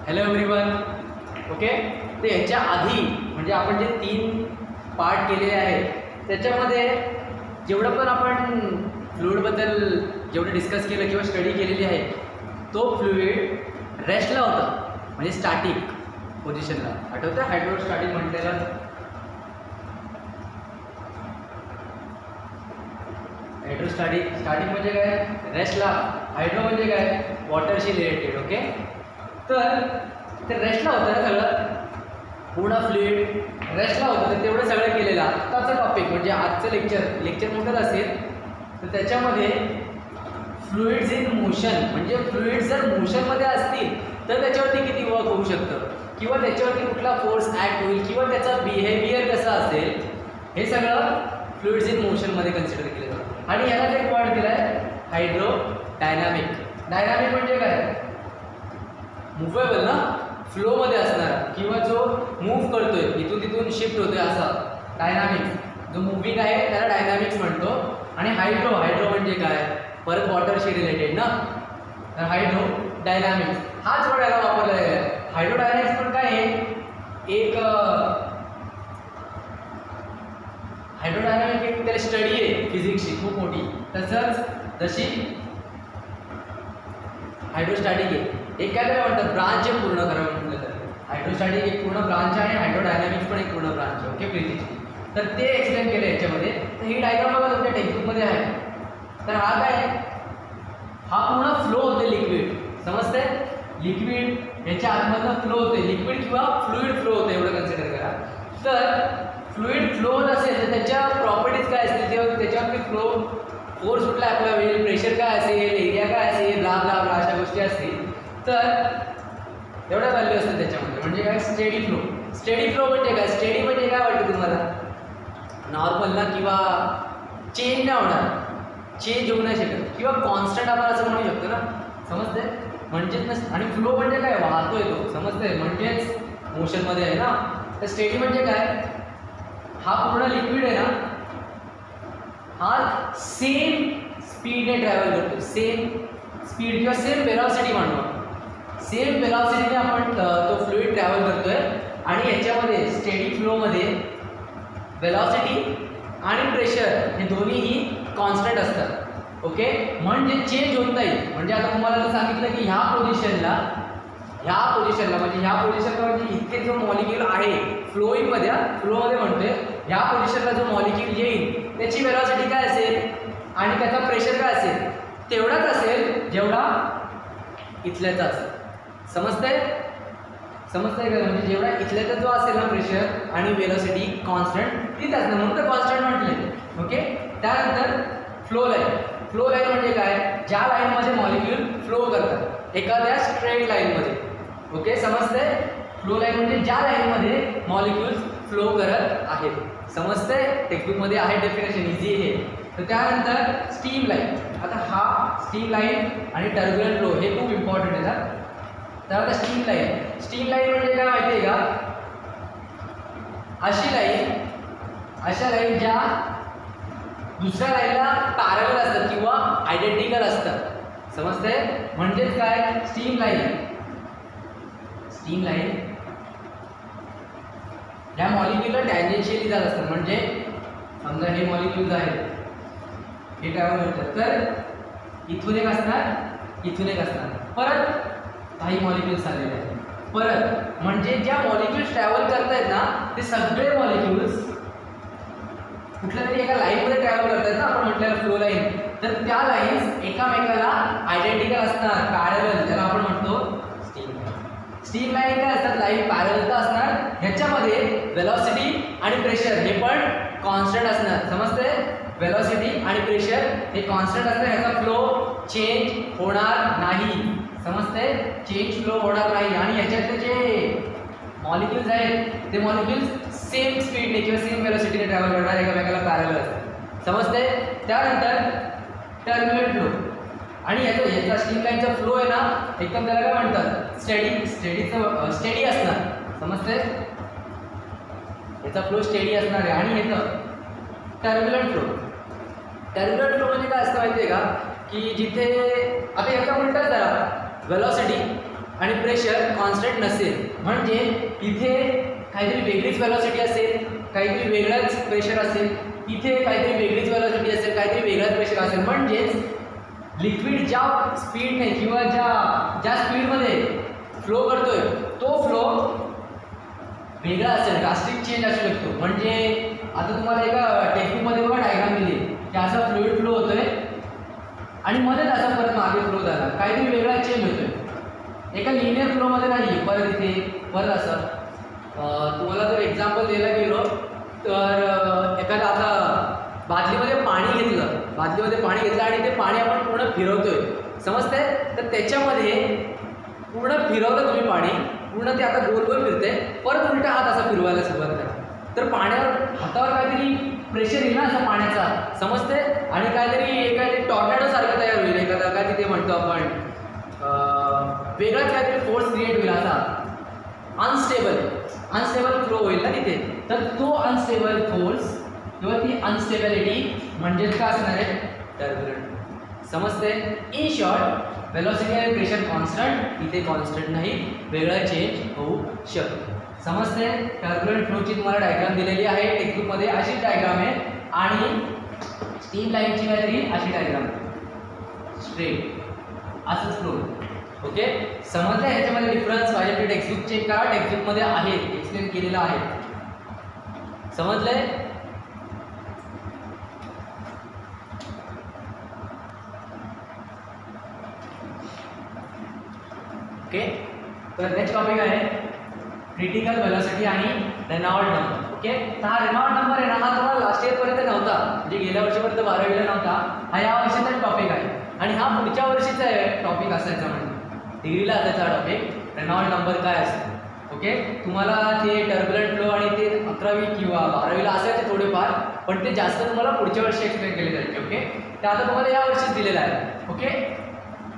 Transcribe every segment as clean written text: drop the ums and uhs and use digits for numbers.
Hello everyone. Okay, तर याच्या आधी म्हणजे आपण जे 3 पार्ट केलेले आहेत त्याच्यामध्ये जेवढं पण आपण फ्लुइडबद्दल जेवढं डिस्कस केलं किंवा स्टडी केलेली आहे तो फ्लुइड रेस्टला होता, म्हणजे स्टॅटिक पोझिशनला. आठवतं हायड्रोस्टॅटिक म्हटलेलं? स्टॅटिक म्हणजे काय? रेस्टला. हायड्रो म्हणजे काय? वॉटरशी रिलेटेड. ओके, तर ते रेस्टला होतं ना सगळं, पूर्ण फ्लुइड रेस्टला होतं. तर तेवढं सगळं केलेलं. आत्ताचं टॉपिक म्हणजे आजचं लेक्चर मोठंच असेल, तर त्याच्यामध्ये फ्लुइड्स इन मोशन, म्हणजे फ्लुइड जर मोशनमध्ये असतील तर त्याच्यावरती किती वर्क होऊ शकतं, किंवा त्याच्यावरती कुठला फोर्स ॲक्ट होईल, किंवा त्याचा बिहेवियर कसा असेल, हे सगळं फ्लुइड्स इन मोशनमध्ये कन्सिडर केलं जातं. आणि यालाच एक वर्ड दिला आहे हायड्रोडायनॅमिक. डायनॅमिक म्हणजे काय? मुव्हेबल ना, फ्लोमध्ये असणारा, किंवा जो मूव्ह करतोय, इथून तिथून शिफ्ट होतोय, असा डायनॅमिक्स. जो मूव्हिंग आहे त्याला डायनॅमिक्स म्हणतो. आणि हायड्रो म्हणजे काय? परत वॉटरशी रिलेटेड ना, तर हायड्रो डायनॅमिक्स हाच वर्ड याला वापरला गेला आहे. हायड्रोडायनॅमिक्स पण काय आहे? एक हायड्रोडायनॅमिक एक त्याला स्टडी आहे फिजिक्सची खूप मोठी. तसंच जशी हायड्रोस्टॅटिक आहे, एक काय त्याला म्हणतात ब्रांच आहे पूर्ण खरं म्हटलं तर. हायड्रोस्टॅटिक एक पूर्ण ब्रांच आहे आणि हायड्रोडायनॅमिक्स पण एक पूर्ण ब्रांच आहे. ओके, फिजिक्सची. तर ते एक्सप्लेन केलं याच्यामध्ये. तर ही डायग्राम बघा तुमच्या टेक्स्टबुकमध्ये आहे. तर हा काय? हा पूर्ण फ्लो होते लिक्विड. समजते? लिक्विड याच्या आतमधनं फ्लो होते. लिक्विड किंवा फ्लुइड फ्लो होते, एवढं कन्सिडर करा. तर फ्लुइड फ्लो होत असेल तर त्याच्या प्रॉपर्टीज काय असतील, किंवा त्याच्यावरती फ्लो फोर्स कुठला अप्लाय होईल, प्रेशर काय असेल, एरिया काय असेल, ब्ला ब्ला ब्ला अशा गोष्टी असतील. तर एवढ्या व्हॅल्यू असतात त्याच्यामध्ये. म्हणजे काय? Steady flow. स्टेडी फ्लो म्हणजे काय? स्टेडी म्हणजे काय वाटतं तुम्हाला? नॉर्मल ना, किंवा चेंज नाही होणार, चेंज होऊ नाही शकत, किंवा कॉन्स्टंट आपण असं म्हणू शकतो ना. समजते? म्हणजेच नस. आणि फ्लो म्हणजे काय? वाहतोय तो. समजते? म्हणजेच मोशनमध्ये आहे ना. तर स्टेडी म्हणजे काय? हा पूर्ण लिक्विड आहे ना, हा सेम स्पीडने ट्रॅव्हल करतो. सेम स्पीड किंवा सेम वेलॉसिटी म्हणतो. सेम वेलॉसिटीने आपण तो फ्लुइड ट्रॅव्हल करतोय. आणि याच्यामध्ये स्टेडी फ्लोमध्ये वेलॉसिटी आणि प्रेशर हे दोन्हीही कॉन्स्टंट असतात. ओके, म्हणजे चेंज होत नाही. म्हणजे आता तुम्हाला जर सांगितलं की ह्या पोझिशनला म्हणजे इतके जो मॉलिक्यूल आहे फ्लोमध्ये म्हणतोय, ह्या पोझिशनला जो मॉलिक्यूल येईल त्याची वेलॉसिटी काय असेल आणि त्याचा प्रेशर काय असेल, तेवढाच असेल जेवढा इथल्याचा असेल. समजतंय का? म्हणजे जेवढा इथल्याचा जो असेल ना प्रेशर आणि वेलॉसिटी कॉन्स्टंट तीच असणार, म्हणून तर कॉन्स्टंट म्हटले. ओके, त्यानंतर फ्लो लाईन म्हणजे काय? ज्या लाईनमध्ये मॉलिक्यूल फ्लो करतात एखाद्या स्ट्रेट लाईनमध्ये. ओके, समजतंय? फ्लो लाईन म्हणजे ज्या लाईनमध्ये मॉलिक्यूल्स फ्लो करत आहेत. समजतंय? टेक्स्टबुकमध्ये आहे डेफिनेशन, इझी आहे. तर त्यानंतर स्टीम लाईन. आता हा स्टीम लाईन आणि टर्ब्युलंट फ्लो हे खूप इम्पॉर्टंट आहे ना. तर आता स्टीम लाईन म्हणजे काय माहिती आहे का? अशा लाईन ज्या दुसऱ्या लाईनला पॅरलल असतात किंवा आयडेंटिकल असतात. समजतंय? म्हणजेच काय? स्टीम लाईन ह्या मॉलिक्यूलला टॅन्जेन्शियली जात असतात. म्हणजे समजा हे मॉलिक्यूल्स आहेत, हे ट्रॅव्हल करतात, तर इथून एक असणार, परत काही मॉलिक्यूल्स आलेले आहेत. परत म्हणजे ज्या मॉलिक्यूल्स ट्रॅव्हल करतायत ना, ते सगळे मॉलिक्यूल्स कुठल्या तरी एका लाईनमध्ये ट्रॅव्हल करतायत ना, आपण म्हटलं फ्लो लाईन. तर त्या लाईन्स एकामेकाला आयडेंटिकल असणार, पॅरलल, त्याला आपण म्हणतो स्टीम लाईन. काय असतात? लाईन पॅरलल तर असणार, ह्याच्यामध्ये वेलॉसिटी आणि प्रेशर हे पण कॉन्स्टंट असणार. समजते? वेलॉसिटी आणि प्रेशर हे कॉन्स्टंट असणार, ह्याचा फ्लो चेंज होणार नाही. समजते? चेंज फ्लो होणार नाही. आणि ह्याच्यातले जे मॉलिक्यूल्स आहेत ते मॉलिक्यूल्स सेम स्पीडने किंवा सेम वेलॉसिटीने ट्रॅव्हल करणार, एकामेकाला पॅरलल असतात. समजते? त्यानंतर टर्ब्युलंट फ्लो. आणि याचा स्टीम लाईनचा फ्लो आहे ना, एकदम त्याला काय म्हणतात? स्टेडी असणार. समजते? याचा फ्लो स्टेडी असणार आहे. आणि याचं टर्ब्युलंट फ्लो म्हणजे काय असतं माहिती आहे का? की जिथे आता याचा उलटा जरा वेलॉसिटी आणि प्रेशर कॉन्स्टंट नसेल, म्हणजे इथे काहीतरी वेगळीच व्हेलॉसिटी असेल, काहीतरी वेगळाच प्रेशर असेल, इथे काहीतरी वेगळीच व्हेलॉसिटी असेल, काहीतरी वेगळाच प्रेशर असेल, म्हणजेच लिक्विड ज्या स्पीडने किंवा ज्या स्पीडमध्ये फ्लो करतोय तो फ्लो वेगळा असेल, ड्रास्टिक चेंज असू शकतो. म्हणजे आता तुम्हाला एका टेक्निकमध्ये बघा डायग्राम दिली की असा फ्लुइड फ्लो होतोय आणि मध्येच असा परत मागे फ्लो झाला, काहीतरी वेगळा चेंज होतोय, एका लिनियर फ्लोमध्ये नाही, परत इथे परत असं. तुम्हाला जर एक्झाम्पल द्यायला गेलो तर एखादं आता बादलीमध्ये पाणी घेतलं आणि ते पाणी आपण पूर्ण फिरवतोय, समजतंय? तर त्याच्यामध्ये पूर्ण फिरवलं तुम्ही पाणी, पूर्ण ते आता गोल गोल फिरते, परत उलटा हात असा फिरवायला सुरुवात करा, तर पाण्यावर हातावर काहीतरी प्रेशर येईल ना असा पाण्याचा, समजते? आणि काहीतरी टॉर्नेडो सारखं तयार होईल, एखादा काय तिथे म्हणतो आपण वेगळाच काहीतरी फोर्स क्रिएट होईल, असा अनस्टेबल फ्लो होईल ना तिथे. तर तो अनस्टेबल फोर्स किंवा ती अनस्टेबिलिटी म्हणजेच काय असणार आहे? टर्ब्युलंट. समजते? इन शॉर्ट वेलोसिटी आणि प्रेशर कॉन्स्टंट, इथे कॉन्स्टंट नाही, वेगळा चेंज होऊ शकतो. समजते? टर्ब्युलंट फ्लोची तुम्हाला डायग्राम दिलेली आहे टेक्स्टबुकमध्ये, अशीच डायग्राम आहे. आणि स्टीम लाईनची काहीतरी अशी डायग्राम स्ट्रेट असंच फ्लो. ओके, समजलं? ह्याच्यामध्ये डिफरन्स पाहिजे तर टेक्स्टबुक चेक करा, टेक्स्टबुकमध्ये आहे, एक्सप्लेन केलेलं आहे. समजलंय? ओके, तर नेक्स्ट टॉपिक आहे क्रिटिकल वेलोसिटी आणि रेनॉल्ड नंबर. ओके, तर हा रेनॉल्ड नंबर आहे ना, हा तुम्हाला लास्ट इयरपर्यंत नव्हता, म्हणजे गेल्या वर्षीपर्यंत 12वीला नव्हता, हा या वर्षीचा टॉपिक आहे आणि हा पुढच्या वर्षीचा टॉपिक असायचा, म्हणजे डिग्रीला असायचा टॉपिक रेनॉल्ड नंबर काय असतो. ओके, तुम्हाला ते टर्ब्युलंट फ्लो आणि ते 11वी किंवा 12वीला असायचे थोडेफार, पण ते जास्त तुम्हाला पुढच्या वर्षी एक्सप्लेन केले जायचे. ओके, ते आता तुम्हाला या वर्षीच दिलेलं आहे. ओके,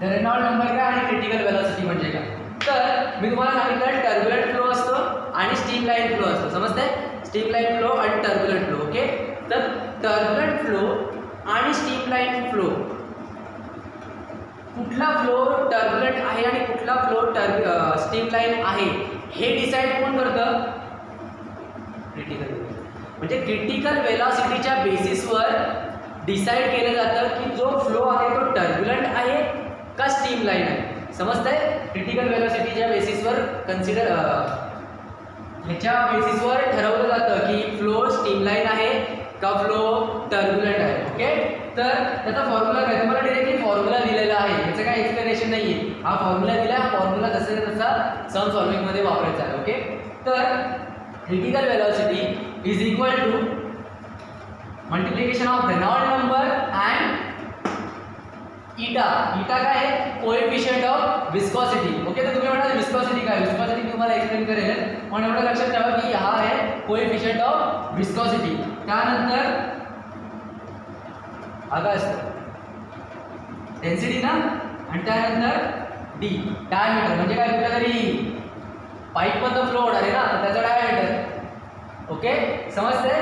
तर रेनॉल्ड नंबर काय आणि क्रिटिकल वेलोसिटी म्हणजे काय? तर मी तुम्हाला सांगितलं टर्ब्युलंट फ्लो असतो आणि स्टीम लाईन फ्लो असतो. समजतंय? स्टीम लाईन फ्लो आणि टर्ब्युलंट फ्लो. ओके, तर टर्ब्युलंट फ्लो आणि स्टीम लाईन फ्लो, कुठला फ्लो टर्ब्युलंट आहे आणि कुठला फ्लो स्टीम लाईन आहे हे डिसाईड कोण करतं? क्रिटिकल. म्हणजे क्रिटिकल वेलोसिटीच्या बेसिसवर डिसाईड केलं जातं की जो फ्लो आहे तो टर्ब्युलंट आहे का स्टीम लाईन आहे. समजतंय? क्रिटिकल वेलोसिटीच्या बेसिसवर ह्याच्या बेसिसवर ठरवलं जातं की फ्लो स्टीम लाईन आहे का फ्लो टर्ब्युलंट आहे. ओके, तर त्याचा फॉर्म्युला काय? तुम्हाला डायरेक्टली फॉर्म्युला दिलेला आहे, याचं काय एक्सप्लेनेशन नाही आहे. हा फॉर्म्युला दिला, हा फॉर्म्युला जसा तसा सम सॉल्विंगमध्ये वापरायचा आहे. ओके, तर critical velocity is equal to multiplication of Reynold number and eta. Eta काय आहे? Coefficient of viscosity. ओके, तर तुम्ही म्हणाल विस्कॉसिटी काय? विस्कॉसिटी तुम्हाला एक्सप्लेन करेल, पण एवढं लक्षात ठेवा की हा आहे कोएफिशियंट ऑफ विस्कॉसिटी. त्यानंतर हा काय असतं? डेन्सिटी ना, आणि त्यानंतर डी डायमीटर. म्हणजे काय? कुठल्या तरी पाईप मधून फ्लो होणार आहे ना, तर त्याचा डायमीटर. ओके, समजते?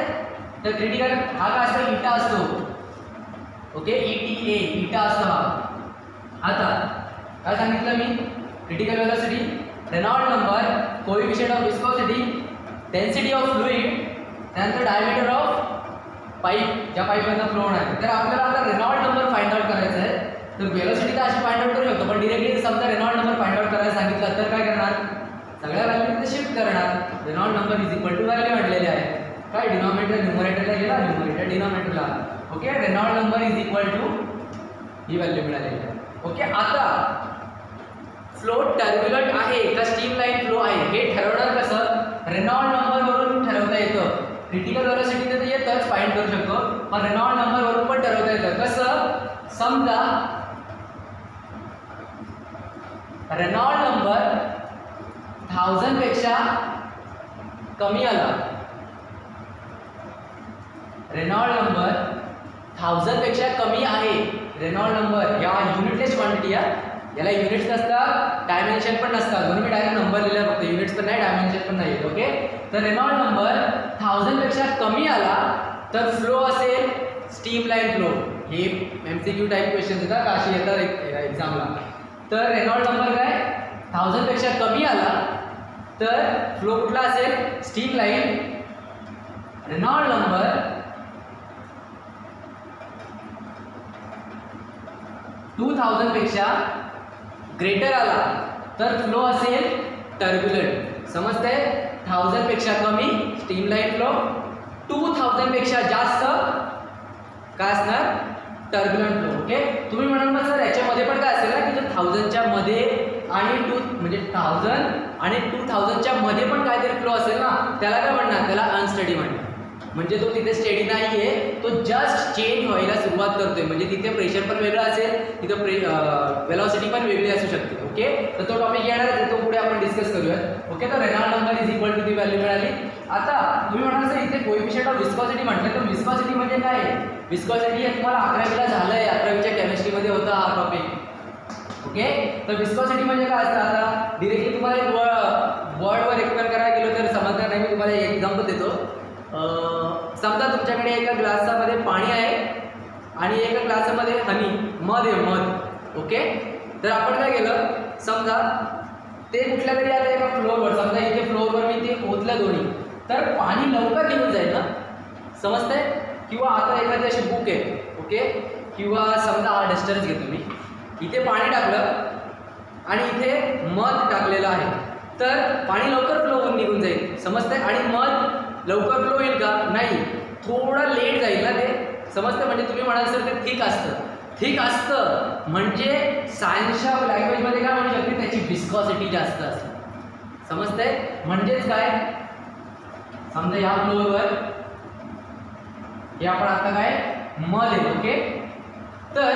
तर क्रिटिकल हा काय असतो? ईटा असतो. ओके, ETA ईटा असतो हा. आता काय सांगितलं मी? Critical velocity, Reynold number, coefficient of viscosity, density of fluid, त्यानंतर डायमीटर ऑफ पाईप, ज्या पाईपमधून फ्लो होणार आहे. तर आपल्याला आता रेनॉल्ड नंबर फाइंड आउट करायचा आहे. तर वेलोसिटी तर अशी फाइंड आउट करू शकतो, पण डिरेक्टली समजा रेनॉल्ड नंबर फाइंड आउट करायला सांगितलं तर काय करणार? सगळ्या व्हॅल्यूमध्ये शिफ्ट करणार. Reynold number is equal to value आणलेले आहे. काय? डिनॉमिनेटर न्यूमरेटरला गेला, न्यूमरेटर डिनॉमिनेटरला. Okay, Reynold number is equal to ही व्हॅल्यू मिळालेली आहे. ओके, आता फ्लो टर्ब्युलंट आहे का स्टीम लाईन फ्लो आहे हे ठरवणार कसं? रेनॉल्ड नंबरवरून ठरवता येतं. क्रिटिकल वेलोसिटी तर येतच, फाइंड करू शकतो, पण रेनॉल्ड नंबरवरून पण ठरवता येतं. कसं? समजा रेनॉल्ड नंबर 1000 पेक्षा कमी आला, रेनॉल्ड नंबर 1000 पेक्षा कमी आहे, रेनॉल्ड नंबर या युनिटलेस क्वांटिटी आहे, याला युनिट्स नसतात, डायमेन्शन पण नसतात, म्हणून मी डायरेक्ट नंबर लिहिला, फक्त युनिट्स पण नाही, डायमेन्शन पण नाही. ओके, तर रेनॉल्ड नंबर 1000 पेक्षा कमी आला तर फ्लो असेल स्टीम लाईन फ्लो. हे MCQ टाईप क्वेश्चन येतात, अशी येतात एक्झामला. तर रेनॉल्ड नंबर काय? 1000 पेक्षा कमी आला तर फ्लो कुठला असेल, स्टीम लाईन. रेनॉल्ड नंबर 2000 पेक्षा ग्रेटर आला तर फ्लो असेल टर्ब्युलंट. समजतंय? 1000 पेक्षा कमी स्टीम लाईन फ्लो, 2000 पेक्षा जास्त काय असणार, टर्ब्युलंट फ्लो. ओके, तुम्ही म्हणाल मग सर याच्यामध्ये पण काय असेल ना की जर 1000च्या मध्ये आणि 1000 आणि 2000च्या मध्ये पण काहीतरी फ्लो असेल ना, त्याला काय म्हणणार, त्याला अनस्टडी म्हणणार. म्हणजे तो तिथे स्टेडी नाही आहे, तो जस्ट चेंज व्हायला सुरुवात करतोय. म्हणजे तिथे प्रेशर पण वेगळं असेल, तिथं वेलॉसिटी पण वेगळी असू शकते. ओके, तर तो टॉपिक येणार आहे, तो पुढे आपण डिस्कस करूयात. ओके, तर Reynold number is equal to ती व्हॅल्यू मिळाली. आता तुम्ही म्हणाल सर इथे कोएफिशिएंट ऑफ विस्कॉसिटी म्हटलं, तर विस्कॉसिटी म्हणजे काय आहे? विस्कॉसिटी हे तुम्हाला 11वीला झालंय, 11वीच्या केमिस्ट्रीमध्ये होता हा टॉपिक. ओके, तर विस्कॉसिटी म्हणजे काय असतं, आता डिरेक्टली तुम्हाला एक वर्डवर एक्सप्लेन करायला गेलो तर समजणार नाही. मी तुम्हाला एक एक्झाम्पल देतो. समजा तुमच्याकडे एका ग्लासामध्ये पाणी आहे आणि एका ग्लासामध्ये मध आहे, मध. ओके, तर आपण काय केलं, समजा ते कुठल्या तरी आता एका फ्लोअरवर, समजा इथे फ्लोअरवर मी ते ओतलं दोन्ही, तर पाणी लवकर निघून जाईल ना, समजतंय? किंवा आता एखादी अशी बुक आहे, ओके, किंवा समजा हा डस्टरच घेतो मी, इथे पाणी टाकलं आणि इथे मध टाकलेलं आहे, तर पाणी लवकर फ्लो होऊन निघून जाईल. समजतंय? आणि मध लवकर फ्लो होईल का? नाही, थोडं लेट जाईल ना ते. समजतं? म्हणजे तुम्ही म्हणाल सर ते थिक असतं. थिक असतं म्हणजे सायन्सच्या लँग्वेजमध्ये काय म्हणू शकते, त्याची विस्कॉसिटी जास्त असते. समजतंय? म्हणजेच काय, समजा या फ्लोअरवर हे आपण आता काय मध आहे. ओके, तर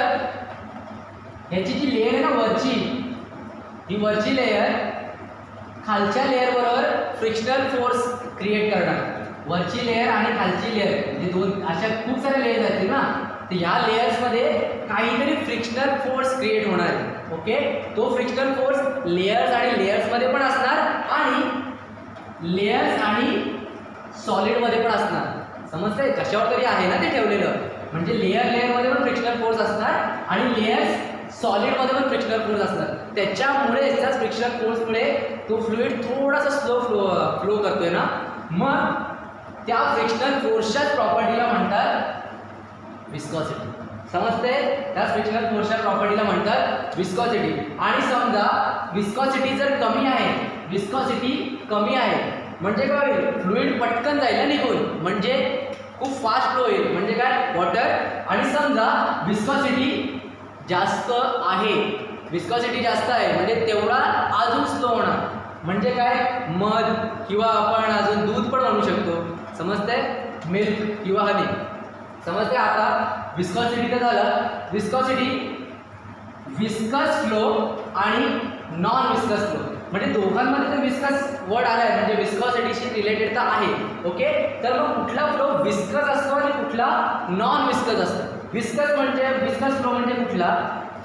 ह्याची जी लेअर आहे ना वरची, ही वरची लेअर खालच्या लेअर बरोबर फ्रिक्शनल फोर्स क्रिएट करणार. वरची लेअर आणि खालची लेअर म्हणजे दोन अशा खूप साऱ्या लेअर्स आहेत ना, तर ह्या लेयर्समध्ये काहीतरी फ्रिक्शनल फोर्स क्रिएट होणार आहे. ओके, तो फ्रिक्शनल फोर्स लेयर्स आणि लेयर्समध्ये पण असणार आणि लेयर्स आणि सॉलिडमध्ये पण असणार. समजतंय? कशावर तरी आहे ना ते ठेवलेलं, म्हणजे लेअरमध्ये पण फ्रिक्शनल फोर्स असणार आणि लेयर्स सॉलिडमध्ये पण फ्रिक्शनल फोर्स असणार. त्याच्यामुळे त्याच फ्रिक्शनल फोर्समुळे तो फ्लुइड थोडासा स्लो फ्लो करतोय ना, मग त्या फ्रिक्शनल फोर्सच्याच प्रॉपर्टीला म्हणतात विस्कॉसिटी. समजते? त्या फ्रिक्शनल फोर्सच्या प्रॉपर्टीला म्हणतात विस्कॉसिटी. आणि समजा विस्कॉसिटी जर कमी आहे, विस्कॉसिटी कमी आहे म्हणजे काय होईल, फ्लुइड पटकन जाईल ना निघून, म्हणजे खूप फास्ट फ्लो होईल, म्हणजे काय वॉटर. आणि समजा विस्कॉसिटी जास्त आहे, विस्कॉसिटी जास्त आहे म्हणजे तेवढा अजून स्लो होणार, म्हणजे काय मध किंवा आपण अजून दूध पण म्हणू शकतो. समजतंय? मिल्क किंवा हनी. समजते? आता विस्कॉसिटी तर झालं. विस्कॉसिटी, विस्कस फ्लो आणि नॉन विस्कस फ्लो, म्हणजे दोघांमध्ये तर विस्कस वर्ड आला आहे, म्हणजे विस्कॉसिटीशी रिलेटेड तर आहे. ओके, तर मग कुठला फ्लो विस्कस असतो आणि कुठला नॉन विस्कस असतो? विस्कस फ्लो म्हणजे कुठला,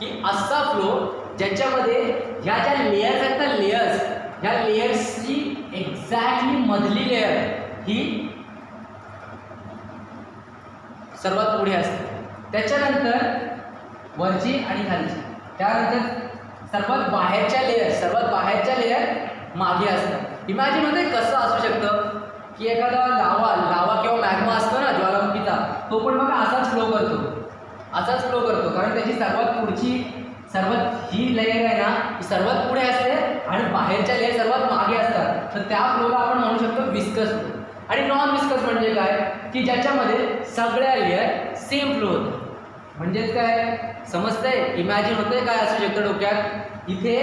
की असा फ्लो ज्याच्यामध्ये ह्या ज्या लेयर्स आहेत ना, लेयर्स, ह्या लेयर्सची एक्झॅक्टली मधली लेयर ही सर्वात पुढे असते, त्याच्यानंतर वरची आणि खालची, त्यानंतर सर्वात बाहेरच्या लेयर मागे असतात. इमॅजिन होते कसं असू शकतं की एखादा लावा किंवा मॅग्मा असतो ना ज्वालामुखीचा, तो पण बघा असाच फ्लो करतो, कारण त्याची सर्वात ही लेयर आहे ना, ही सर्वात पुढे असते आणि बाहेरच्या लेयर सर्वात मागे असतात, तर त्या फ्लोला आपण म्हणू शकतो विस्कस फ्लो. आणि नॉन विस्कस म्हणजे काय, की ज्याच्यामध्ये सगळ्या लेयर सेम फ्लो होतो. म्हणजेच काय, समजतंय? इमॅजिन होतंय काय असू शकतं डोक्यात, इथे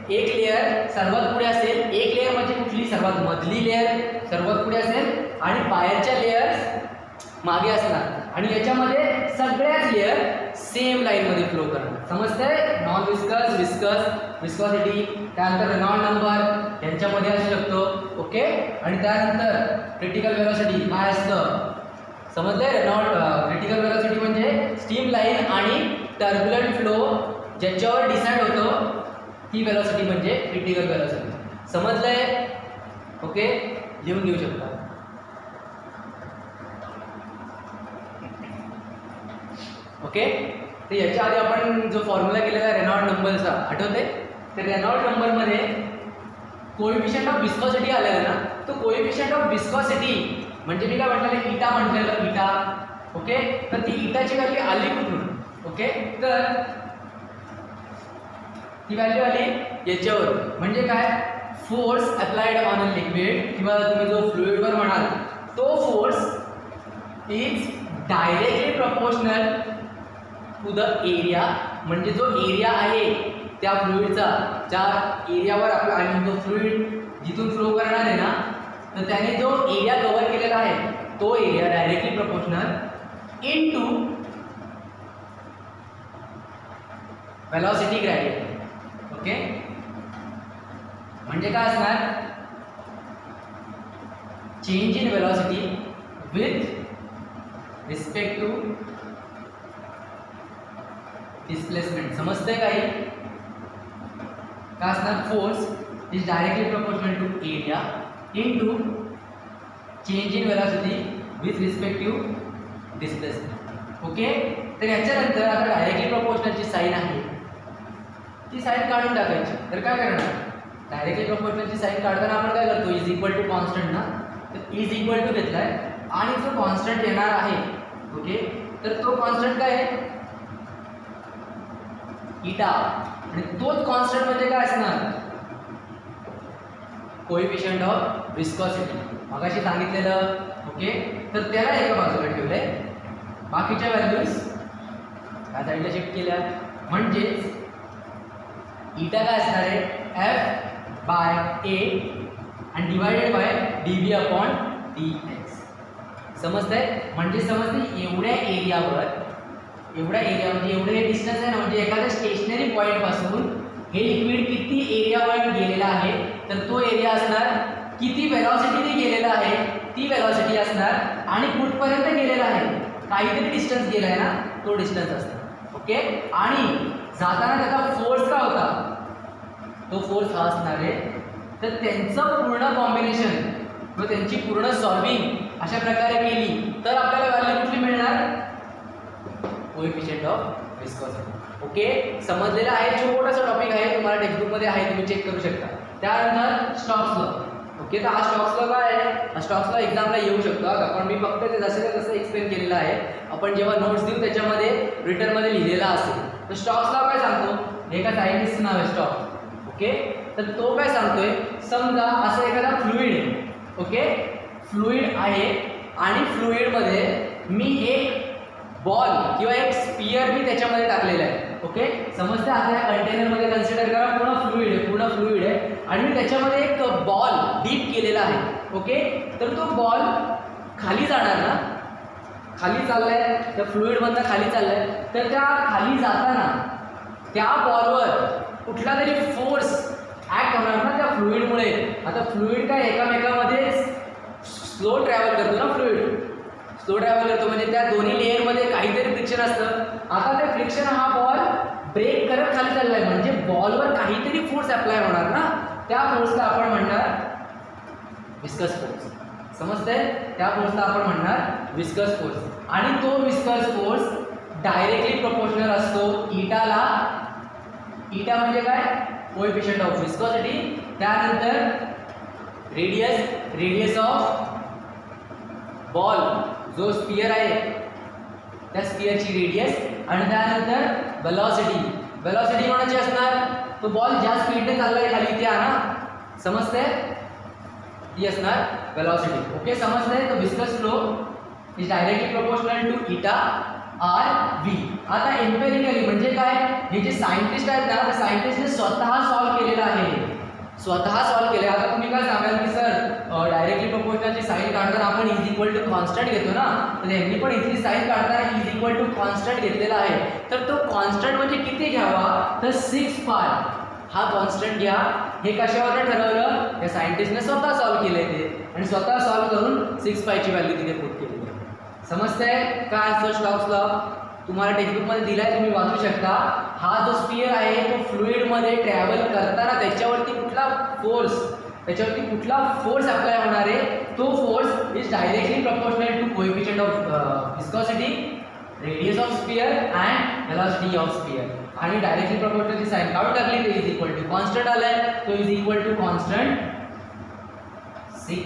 एक लेयर सर्वात पुढे असेल, एक लेयर म्हणजे कुठली, सर्वात मधली लेयर सर्वात पुढे असेल आणि बाहेरच्या लेयर्स मागे असणार, आणि याच्यामध्ये सगळ्याच लेयर सेम लाईनमध्ये फ्लो करणार. समजतंय? नॉन विस्कस, विस्कॉसिटी, त्यानंतर रेनॉल्ड नंबर यांच्यामध्ये असू शकतो. ओके, आणि त्यानंतर क्रिटिकल वेलोसिटी काय असतं, समजतंय? क्रिटिकल वेलोसिटी म्हणजे स्टीम लाईन आणि टर्ब्युलंट फ्लो ज्याच्यावर डिसाईड होतं, ती वेलोसिटी म्हणजे क्रिटिकल वेलोसिटी. समजलंय? ओके, लिहून घेऊ शकता. ओके, तर याच्या आधी आपण जो फॉर्म्युला केलेला आहे रेनॉल्ड नंबरचा, आठवते? तर रेनॉल्ड नंबरमध्ये कोएफिशियंट ऑफ विस्कॉसिटी आलेला ना, तो कोएफिशियंट ऑफ विस्कॉसिटी म्हणजे मी काय म्हटलेलं इटा म्हटलेलं इटा. ओके, तर ती इटाची व्हॅल्यू आली कुठून? ओके, तर ती व्हॅल्यू आली याच्यावर, म्हणजे काय force applied on a liquid किंवा तुम्ही जो फ्लुइडवर म्हणाल तो force is directly proportional to the area. म्हणजे जो एरिया आहे त्या फ्लुइडचा, ज्या एरियावर आपला आणि जो फ्लुइड जिथून फ्लो करणार आहे ना, तर त्याने जो एरिया कव्हर केलेला आहे तो area directly proportional into velocity gradient. Okay, म्हणजे काय असणार change in velocity with respect to displacement. समजतंय काही? काय असणार force is directly proportional to area into change in velocity with respect to displacement. Okay, तर याच्यानंतर आता डायरेक्टली प्रपोर्शनलची साईन आहे ती साईन काढून टाकायची. तर काय करणार डायरेक्टली प्रपोर्शनलची साईन काढताना आपण काय करतो इज इक्वल टू कॉन्स्टंट ना, तर इज इक्वल टू घेतलाय आणि जो कॉन्स्टंट येणार आहे ओके, तर तो कॉन्स्टंट काय आहे इटा, आणि तोच कॉन्स्टंट म्हणजे काय असणार कोएफिशियंट ऑफ विस्कॉसिटी मगाशी सांगितलेलं. ओके, तर त्याला एका बाजूला ठेवलंय, बाकीच्या व्हॅल्यूज या साईडला शिफ्ट केल्या, म्हणजेच इटा काय असणार आहे एफ बाय ए आणि divided by dB upon D x. समजतंय? म्हणजे समजते एवढ्या एरियावर म्हणजे एवढे डिस्टन्स आहे ना, म्हणजे एखाद्या स्टेशनरी पॉईंट पासून हे लिक्विड किती एरियावर गेलेला आहे, तर तो एरिया असणार किती वेलॉसिटीने गेलेला आहे ती वेलॉसिटी असणार, आणि कुठपर्यंत गेलेला आहे काहीतरी डिस्टन्स गेला आहे ना तो डिस्टन्स असणार. ओके, आणि जाताना त्याचा फोर्स काय होता तो फोर्स हा असणार आहे. तर त्यांचं पूर्ण कॉम्बिनेशन किंवा त्यांची पूर्ण सॉल्विंग अशा प्रकारे केली तर आपल्याला व्हॅल्यू कुठली मिळणार कोएफिशियंट ऑफ विस्कॉसिटी. ओके, समजलेला आहे, छोटासा टॉपिक आहे, तुम्हाला टेक्स्टबुकमध्ये आहे, तुम्ही चेक करू शकता. त्यानंतर स्टॉक्स लॉ. ओके, तर हा स्टॉक्स लॉ काय आहे, स्टॉक्स लॉ एक्झामला येऊ शकतो, पण मी फक्त ते जसे तसं एक्सप्लेन केलेलं आहे. आपण जेव्हा नोट्स देऊ त्याच्यामध्ये रिटर्नमध्ये लिहिलेला असेल. तर स्टॉक्स लॉ काय सांगतो, एका सायंटिस्टचं नाव आहे स्टॉक. ओके, तर तो काय सांगतोय, समजा असं एखादा फ्लुइड आहे. ओके, फ्लुइड आहे आणि फ्लुइडमध्ये मी एक बॉल किंवा एक स्पियर मी त्याच्यामध्ये टाकलेला आहे. ओके, समजते? आता या कंटेनरमध्ये कन्सिडर करा पूर्ण फ्लुइड आहे आणि मी त्याच्यामध्ये एक बॉल डीप केलेला आहे. ओके, तर तो बॉल खाली जाणार ना, खाली चाललाय त्या फ्लुइडमधनं खाली चाललाय, तर त्या खाली जाताना त्या बॉलवर कुठला तरी फोर्स ॲक्ट होणार ना त्या फ्लुइडमुळे. आता फ्लुइड काय एकामेकामध्ये स्लो ट्रॅव्हल करतो ना, स्लो ट्रॅव्हल करतो म्हणजे त्या दोन्ही लेअरमध्ये काहीतरी फ्रिक्शन असतं. आता ते फ्रिक्शन हा बॉल ब्रेक करत खाली चाललाय, म्हणजे बॉलवर काहीतरी फोर्स अप्लाय होणार ना, त्या फोर्सला आपण म्हणणार विस्कस फोर्स. समजतंय? त्या फोर्सला आपण म्हणणार विस्कस फोर्स, आणि तो विस्कस फोर्स डायरेक्टली प्रोपोर्शनल असतो इटाला. इटा म्हणजे काय कोएफिशियंट ऑफ विस्कॉसिटी, त्यानंतर रेडियस ऑफ बॉल जो स्पियर आहे त्या स्पियरची रेडियस, आणि त्यानंतर वेलॉसिटी कोणाची असणार, तो बॉल ज्या स्पीडने चाललाय खाली त्या ना, समजते ती असणार वेलॉसिटी. ओके, समजते? तर viscous flow is directly proportional to eta r v. आता एम्पेरिकली म्हणजे काय, हे जे सायंटिस्ट आहेत ना, त्या सायंटिस्टने स्वतः सॉल्व्ह केलेलं आहे, आता तुम्ही काय सांगाल की सर डायरेक्टली प्रोपोर्शनलची साईन काढताना आपण इज इक्वल टू कॉन्स्टंट घेतो ना, तर यांनी पण इथली साईन काढताना इज इक्वल टू कॉन्स्टंट घेतलेला आहे. तर तो कॉन्स्टंट म्हणजे किती घ्यावा, तर 6 पाय हा कॉन्स्टंट घ्या. हे कशावर ठरवलं, या सायंटिस्टने स्वतः सॉल्व्ह केले ते, आणि स्वतः सॉल्व्ह करून 6 पायची व्हॅल्यू तिथे पुट केली. समजतंय काय असतं स्टॉक्स लॉ, तुम्हाला टेक्स्टबुकमध्ये दिलाय, तुम्ही वाचू शकता. हा जो स्पियर आहे तो फ्लुइडमध्ये ट्रॅव्हल करताना त्याच्यावरती कुठला फोर्स अप्लाय होणार आहे, तो force is directly proportional to coefficient of viscosity radius of sphere and velocity of sphere आणि डायरेक्टली प्रपोर्शनल ची साइन काढून टाकली तर इज इक्वल टू कॉन्स्टंट आलाय तो इज इक्वल टू कॉन्स्टंट 6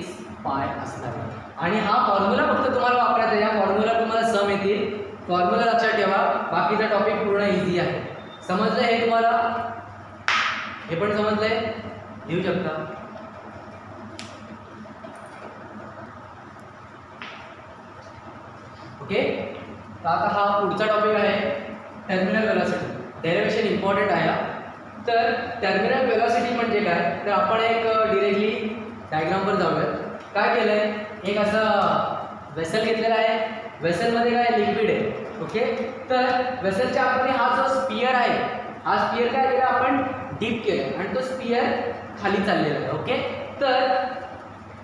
पाय असणार आहे. आणि हा फॉर्म्युला फक्त तुम्हाला वापरायचा आहे. या फॉर्म्युला तुम्हाला सम येतील. फॉर्म्युला लक्षात ठेवा. बाकीचा टॉपिक पूर्ण इझी आहे. समजलं हे तुम्हाला? हे पण समजलंय? लिहू शकता. ओके. तर आता हा पुढचा टॉपिक आहे टर्मिनल वेलोसिटी. डेरिव्हेशन इम्पॉर्टंट आहे. तर टर्मिनल वेलोसिटी म्हणजे काय तर आपण एक डिरेक्टली डायग्रामवर जाऊयात. काय केलंय एक असं वेसल घेतलेला आहे. वेसलमध्ये काय लिक्विड आहे. ओके. तर वेसलच्या आतमध्ये हा जो स्पियर आहे हा स्पियर काय केला आपण डीप केलं आणि तो स्पियर खाली चाललेला आहे. ओके. तर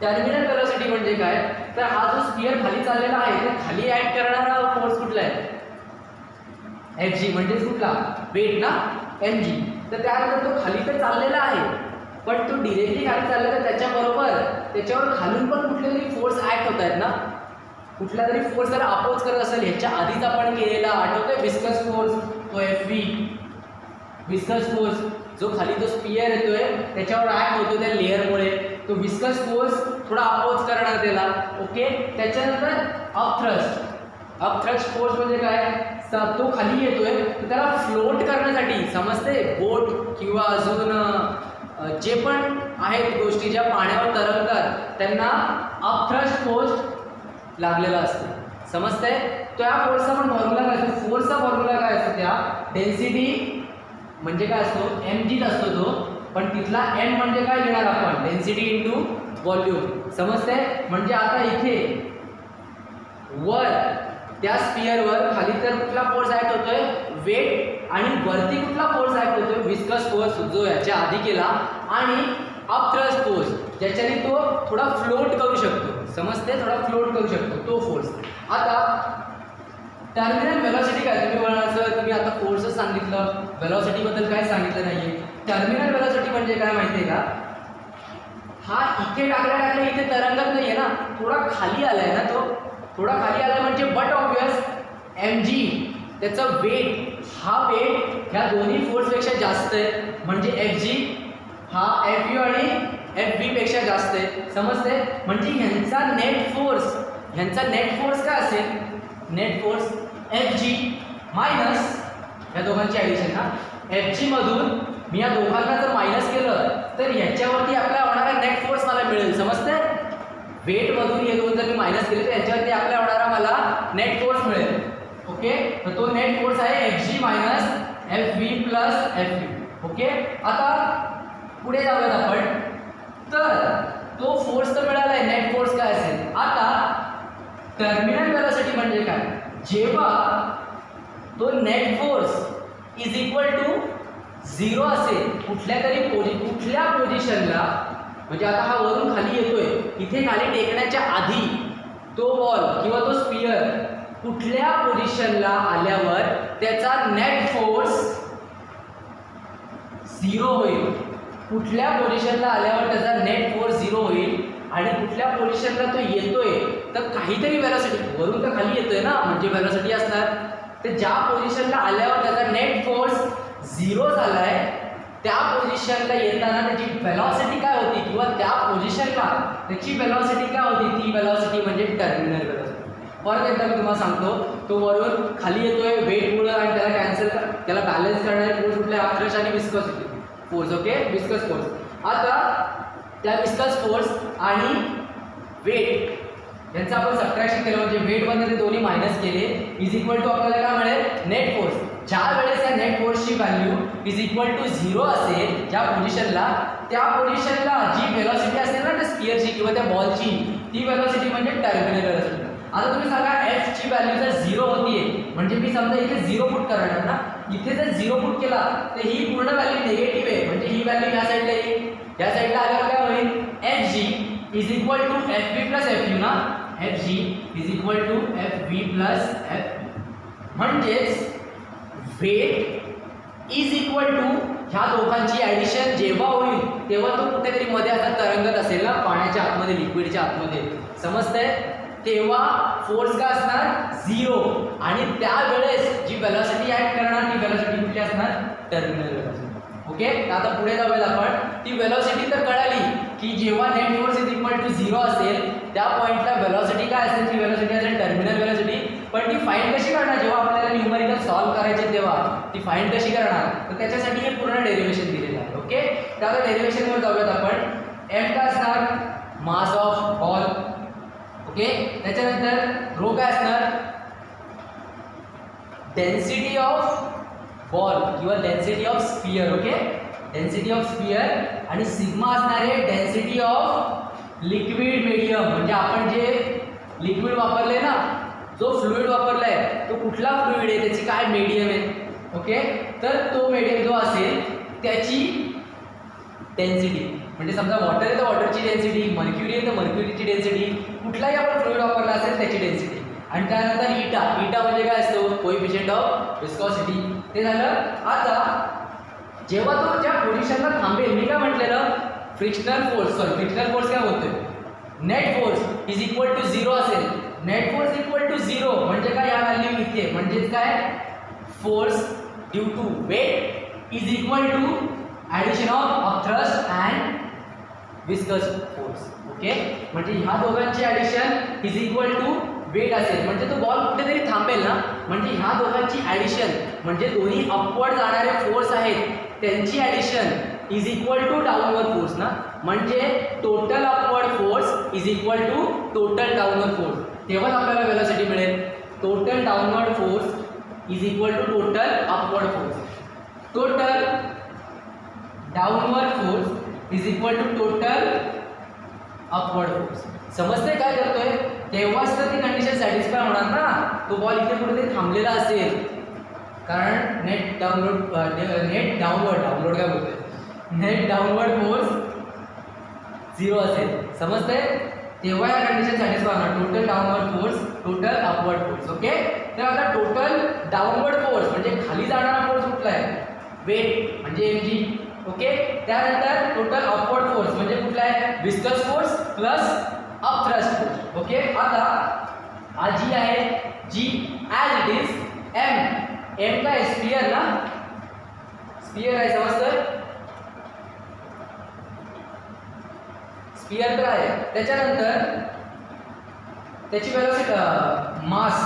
टर्मिनल वेलोसिटी म्हणजे काय तर हा जो स्पियर खाली चाललेला आहे तो खाली ऍक्ट करणारा फोर्स कुठला आहे Fg म्हणजे कुठला वेट ना mg. तर त्यानंतर तो खाली तर चाललेला आहे पण तो डिरेक्टली खाली चालला तर त्याच्यावर खालून पण कुठले तरी फोर्स ऍक्ट होत आहेत ना. कुठला तरी फोर्स जर अपोज करत असेल ह्याच्या आधीच आपण केलेला आठवतोय विस्कस फोर्स तो Fv विस्कस फोर्स जो खाली तो स्पियर येतोय त्याच्यावर ऍक्ट होतो त्या लेअरमुळे तो विस्कस फोर्स थोडा अपोज करणार त्याला. ओके. त्याच्यानंतर अपथ्रस्ट फोर्स म्हणजे काय तो खाली येतोय तर त्याला फ्लोट करण्यासाठी समजते बोट किंवा अजून जे पण आहेत गोष्टी ज्या पाण्यावर तरंगतात त्यांना अपथ्रस्ट फोर्स लागलेला असतो. समजतंय? त्या फोर्सचा पण फॉर्म्युला काय असतो फोर्सचा फॉर्म्युला काय असतो त्या डेन्सिटी म्हणजे काय असतो mg असतो तो पण तिथला m म्हणजे काय घेणार आपण डेन्सिटी इनटू व्हॉल्यूम. समजतंय? म्हणजे आता इथे वर त्या स्पियरवर खाली तर कुठला फोर्स ऍक्ट होतोय वेट आणि वरती कुठला फोर्स ऍक्ट होतोय विस्कस फोर्स जो याच्या आधी केला आणि अपथ्रस्ट फोर्स ज्याच्याने तो थोडा फ्लोट करू शकतो. समजते? थोडा फ्लोट करू शकतो तो फोर्स. आता टर्मिनल वेलोसिटी काय तुम्ही आता फोर्सच सांगितलं वेलोसिटी बद्दल काय सांगितलं नाहीये. टर्मिनल वेलोसिटी म्हणजे काय माहितीये का हा इथे टाकल्या इथे तरंगत नाहीये ना थोडा खाली आलाय ना तो थोडा खाली आलाय म्हणजे बट ऑब्वियस mg त्याचा वेट हा वेट ह्या दोन्ही फोर्सपेक्षा जास्त आहे म्हणजे Fg हा Fu आणि Fv पेक्षा जास्त आहे. समजते? म्हणजे ह्यांचा नेट फोर्स काय असेल नेट फोर्स Fg मायनस या दोघांची ॲडिशन ना Fg मधून मी या दोघांना जर मायनस केलं तर ह्याच्यावरती आपला होणारा नेट फोर्स मला मिळेल. समजते? वेट मधून हे दोन जर मी मायनस केले तर याच्यावरती आपल्या होणारा मला नेट फोर्स मिळेल. ओके. तर तो नेट फोर्स आहे Fg minus Fv plus Fv. Okay. आता पुढे जाऊयात आपण. तर तो फोर्स तर मिळालाय नेट फोर्स काय असेल. आता टर्मिनल वेलोसिटी म्हणजे काय जेव्हा तो net force is equal to 0 असेल कुठल्या पोझिशनला म्हणजे आता हा वरून खाली येतोय इथे खाली टेकण्याच्या आधी तो बॉल किंवा तो स्पियर कुठल्या पोझिशनला आल्यावर त्याचा नेट फोर्स 0 होईल. कुठल्या पोझिशनला आल्यावर त्याचा नेट फोर्स 0 होईल आणि कुठल्या पोझिशनला तो येतोय तर काहीतरी वेलोसिटी वरून तर खाली येतोय ना म्हणजे वेलोसिटी असणार. तर ज्या पोझिशनला आल्यावर त्याचा नेट फोर्स 0 झालाय त्या पोझिशनला येताना त्याची वेलोसिटी काय होती किंवा त्या पोझिशनला त्याची वेलोसिटी काय होती ती वेलोसिटी म्हणजे टर्मिनल वेलोसिटी. परत एकदा मी तुम्हाला सांगतो तो वरून खाली येतोय वेटमुळे आणि त्याला बॅलन्स करणारे फोर्स कुठले अपथ्रस्ट आणि viscous force. Okay. Viscous force. आता त्या विस्कस फोर्स आणि वेट यांचं आपण सबट्रॅक्शन केलं म्हणजे वेटमध्ये ते दोन्ही मायनस केले इज इक्वल टू आपल्याला काय मिळेल नेट फोर्स. ज्या वेळेस या नेट फोर्सची व्हॅल्यू इज इक्वल टू 0 असेल ज्या पोझिशनला त्या पोझिशनला जी वेलोसिटी असेल ना त्या स्पियरची किंवा त्या बॉलची ती वेलोसिटी म्हणजे टर्मिनल वेलोसिटी. आता तुम्ही सांगा F ची व्हॅल्यू जर 0 होतीये म्हणजे मी समजा इथे 0 पुट करणार ना इथे जर 0 पुट केला तर ही पूर्ण व्हॅल्यू निगेटिव्ह आहे म्हणजे ही व्हॅल्यू या साईडला येईल. या साईडला आल्यावर काय होईल Fg is equal to Fv plus Fu ना Fg is equal to Fv plus Fu म्हणजेच वेट इज इक्वल टू ह्या दोघांची ॲडिशन जेव्हा होईल तेव्हा तो कुठेतरी मध्ये असा तरंगत असेल ना पाण्याच्या आतमध्ये लिक्विडच्या आतमध्ये. समजतंय? तेव्हा फोर्स काय असणार 0 आणि त्यावेळेस जी वेलॉसिटी ऍड करणार ती वेलॉसिटी कुठली असणार टर्मिनल वेलॉसिटी. ओके, आता पुढे जाऊयात आपण. ती वेलॉसिटी तर कळाली की जेव्हा net force is equal to 0 असेल त्या पॉइंटला वेलॉसिटी काय असेल, ती वेलॉसिटी असेल टर्मिनल वेलॉसिटी. पण ती फाइंड कशी करणार जेव्हा आपल्याला न्यूमरिकल सॉल्व करायचे तेव्हा ती फाइंड कशी करणार, तर त्याच्यासाठी हे पूर्ण डेरिव्हेशन दिलेलं आहे. ओके, तर आता डेरिव्हेशनवर जाऊयात आपण. एम काय असणार मास ऑफ बॉल. ओके, त्याच्यानंतर रो काय असणार डेन्सिटी ऑफ बॉल किंवा density of sphere. Okay, density of sphere. आणि सिग्मा असणार आहे डेन्सिटी ऑफ लिक्विड मीडियम, म्हणजे आपण जे लिक्विड वापरले ना, जो फ्लुइड वापरलाय तो कुठला फ्लुइड आहे, त्याची काय मीडियम आहे. ओके, तर तो मीडियम जो असेल त्याची डेन्सिटी, म्हणजे समजा वॉटर आहे तर वॉटरची डेन्सिटी, मर्क्युरी आहे तर मर्क्युरीची डेन्सिटी, कुठलाही आपण फ्लुइड वापरला असेल त्याची डेन्सिटी. आणि त्यानंतर इटा. इटा म्हणजे काय असतो कोएफिशियंट ऑफ विस्कॉसिटी. ते झालं. आता जेव्हा तो ज्या पोझिशनला थांबेल, मी काय म्हटलेलं फ्रिक्शनल फोर्स काय होतोय net force is equal to 0 असेल. नेट फोर्स इक्वल टू 0 म्हणजे काय, या व्हॅल्यू इथे म्हणजेच काय force due to weight is equal to addition of thrust and viscous force. Okay, म्हणजे ह्या दोघांची addition is equal to weight असेल. म्हणजे तो बॉल कुठेतरी थांबेल ना, म्हणजे ह्या दोघांची ॲडिशन म्हणजे दोन्ही अपवर्ड जाणारे फोर्स आहेत त्यांची addition is equal to downward force ना, म्हणजे total upward force is equal to total downward force. तेव्हाच आपल्याला वेलोसिटी मिळेल. Total downward force is equal to total upward force. Total downward force is equal to total upward force. समजते काय करतोय, तेव्हाच तर ती कंडिशन सॅटिस्फाय होणार ना. तो बॉल इथे कुठेतरी थांबलेला असेल, कारण नेट डाऊनवर्ड काय बोलतोय, नेट डाऊनवर्ड फोर्स 0 असेल. समजते, तेव्हा या कंडिशन सॅटिस्फाय होणार. Total downward force total upward force. Okay, तर आता टोटल डाऊनवर्ड फोर्स म्हणजे खाली जाणारा फोर्स कुठला आहे वेट म्हणजे mg. ओके, त्यानंतर टोटल अपवर्ड फोर्स म्हणजे कुठला आहे viscous force plus up thrust force. Okay, आता हा जी आहे जी ॲज इट इज एम काय स्फियर ना, स्फियर आहे समजतं, स्फियर तर आहे. त्याच्यानंतर त्याची वेलोसिटी मास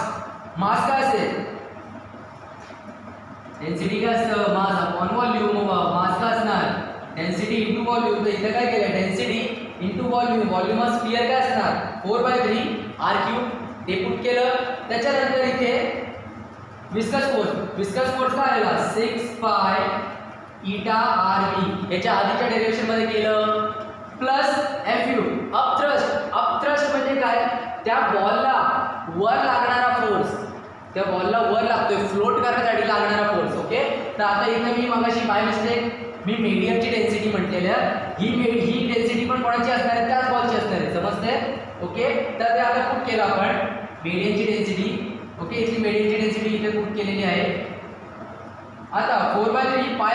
काय असेल डेन्सिटी काय असतं मास अपॉन व्हॉल्यूम. मास काय असणार डेन्सिटी इंटू व्हॉल्यूम. तर इथे काय केलं density into volume. Volume of sphere काय असणार 4/3 r³ ते पुट केलं. त्याच्यानंतर इथे विस्कस फोर्स काय आलेला 6π eta rb याच्या आधीच्या डेरिव्हेशन मध्ये केलं प्लस fu. अपथ्रस्ट म्हणजे काय, त्या बॉलला वर लागणारा फोर्स, त्या बॉलला वर लागतोय फ्लोट करण्यासाठी लागणारा फोर्स. ओके, तर आता इथे मी मगाशी बाय मिस्टेक मी मीडियमची डेन्सिटी म्हटलेलं, ही डेन्सिटी पण कोणाची असणार आहे त्याच बॉलची असणार आहे. समजते. ओके, तर ते आता पुट केलं आपण मीडियमची डेन्सिटी. ओके, इथली मीडियमची डेन्सिटी इथे पुट केलेली आहे. आता 4/3 π r³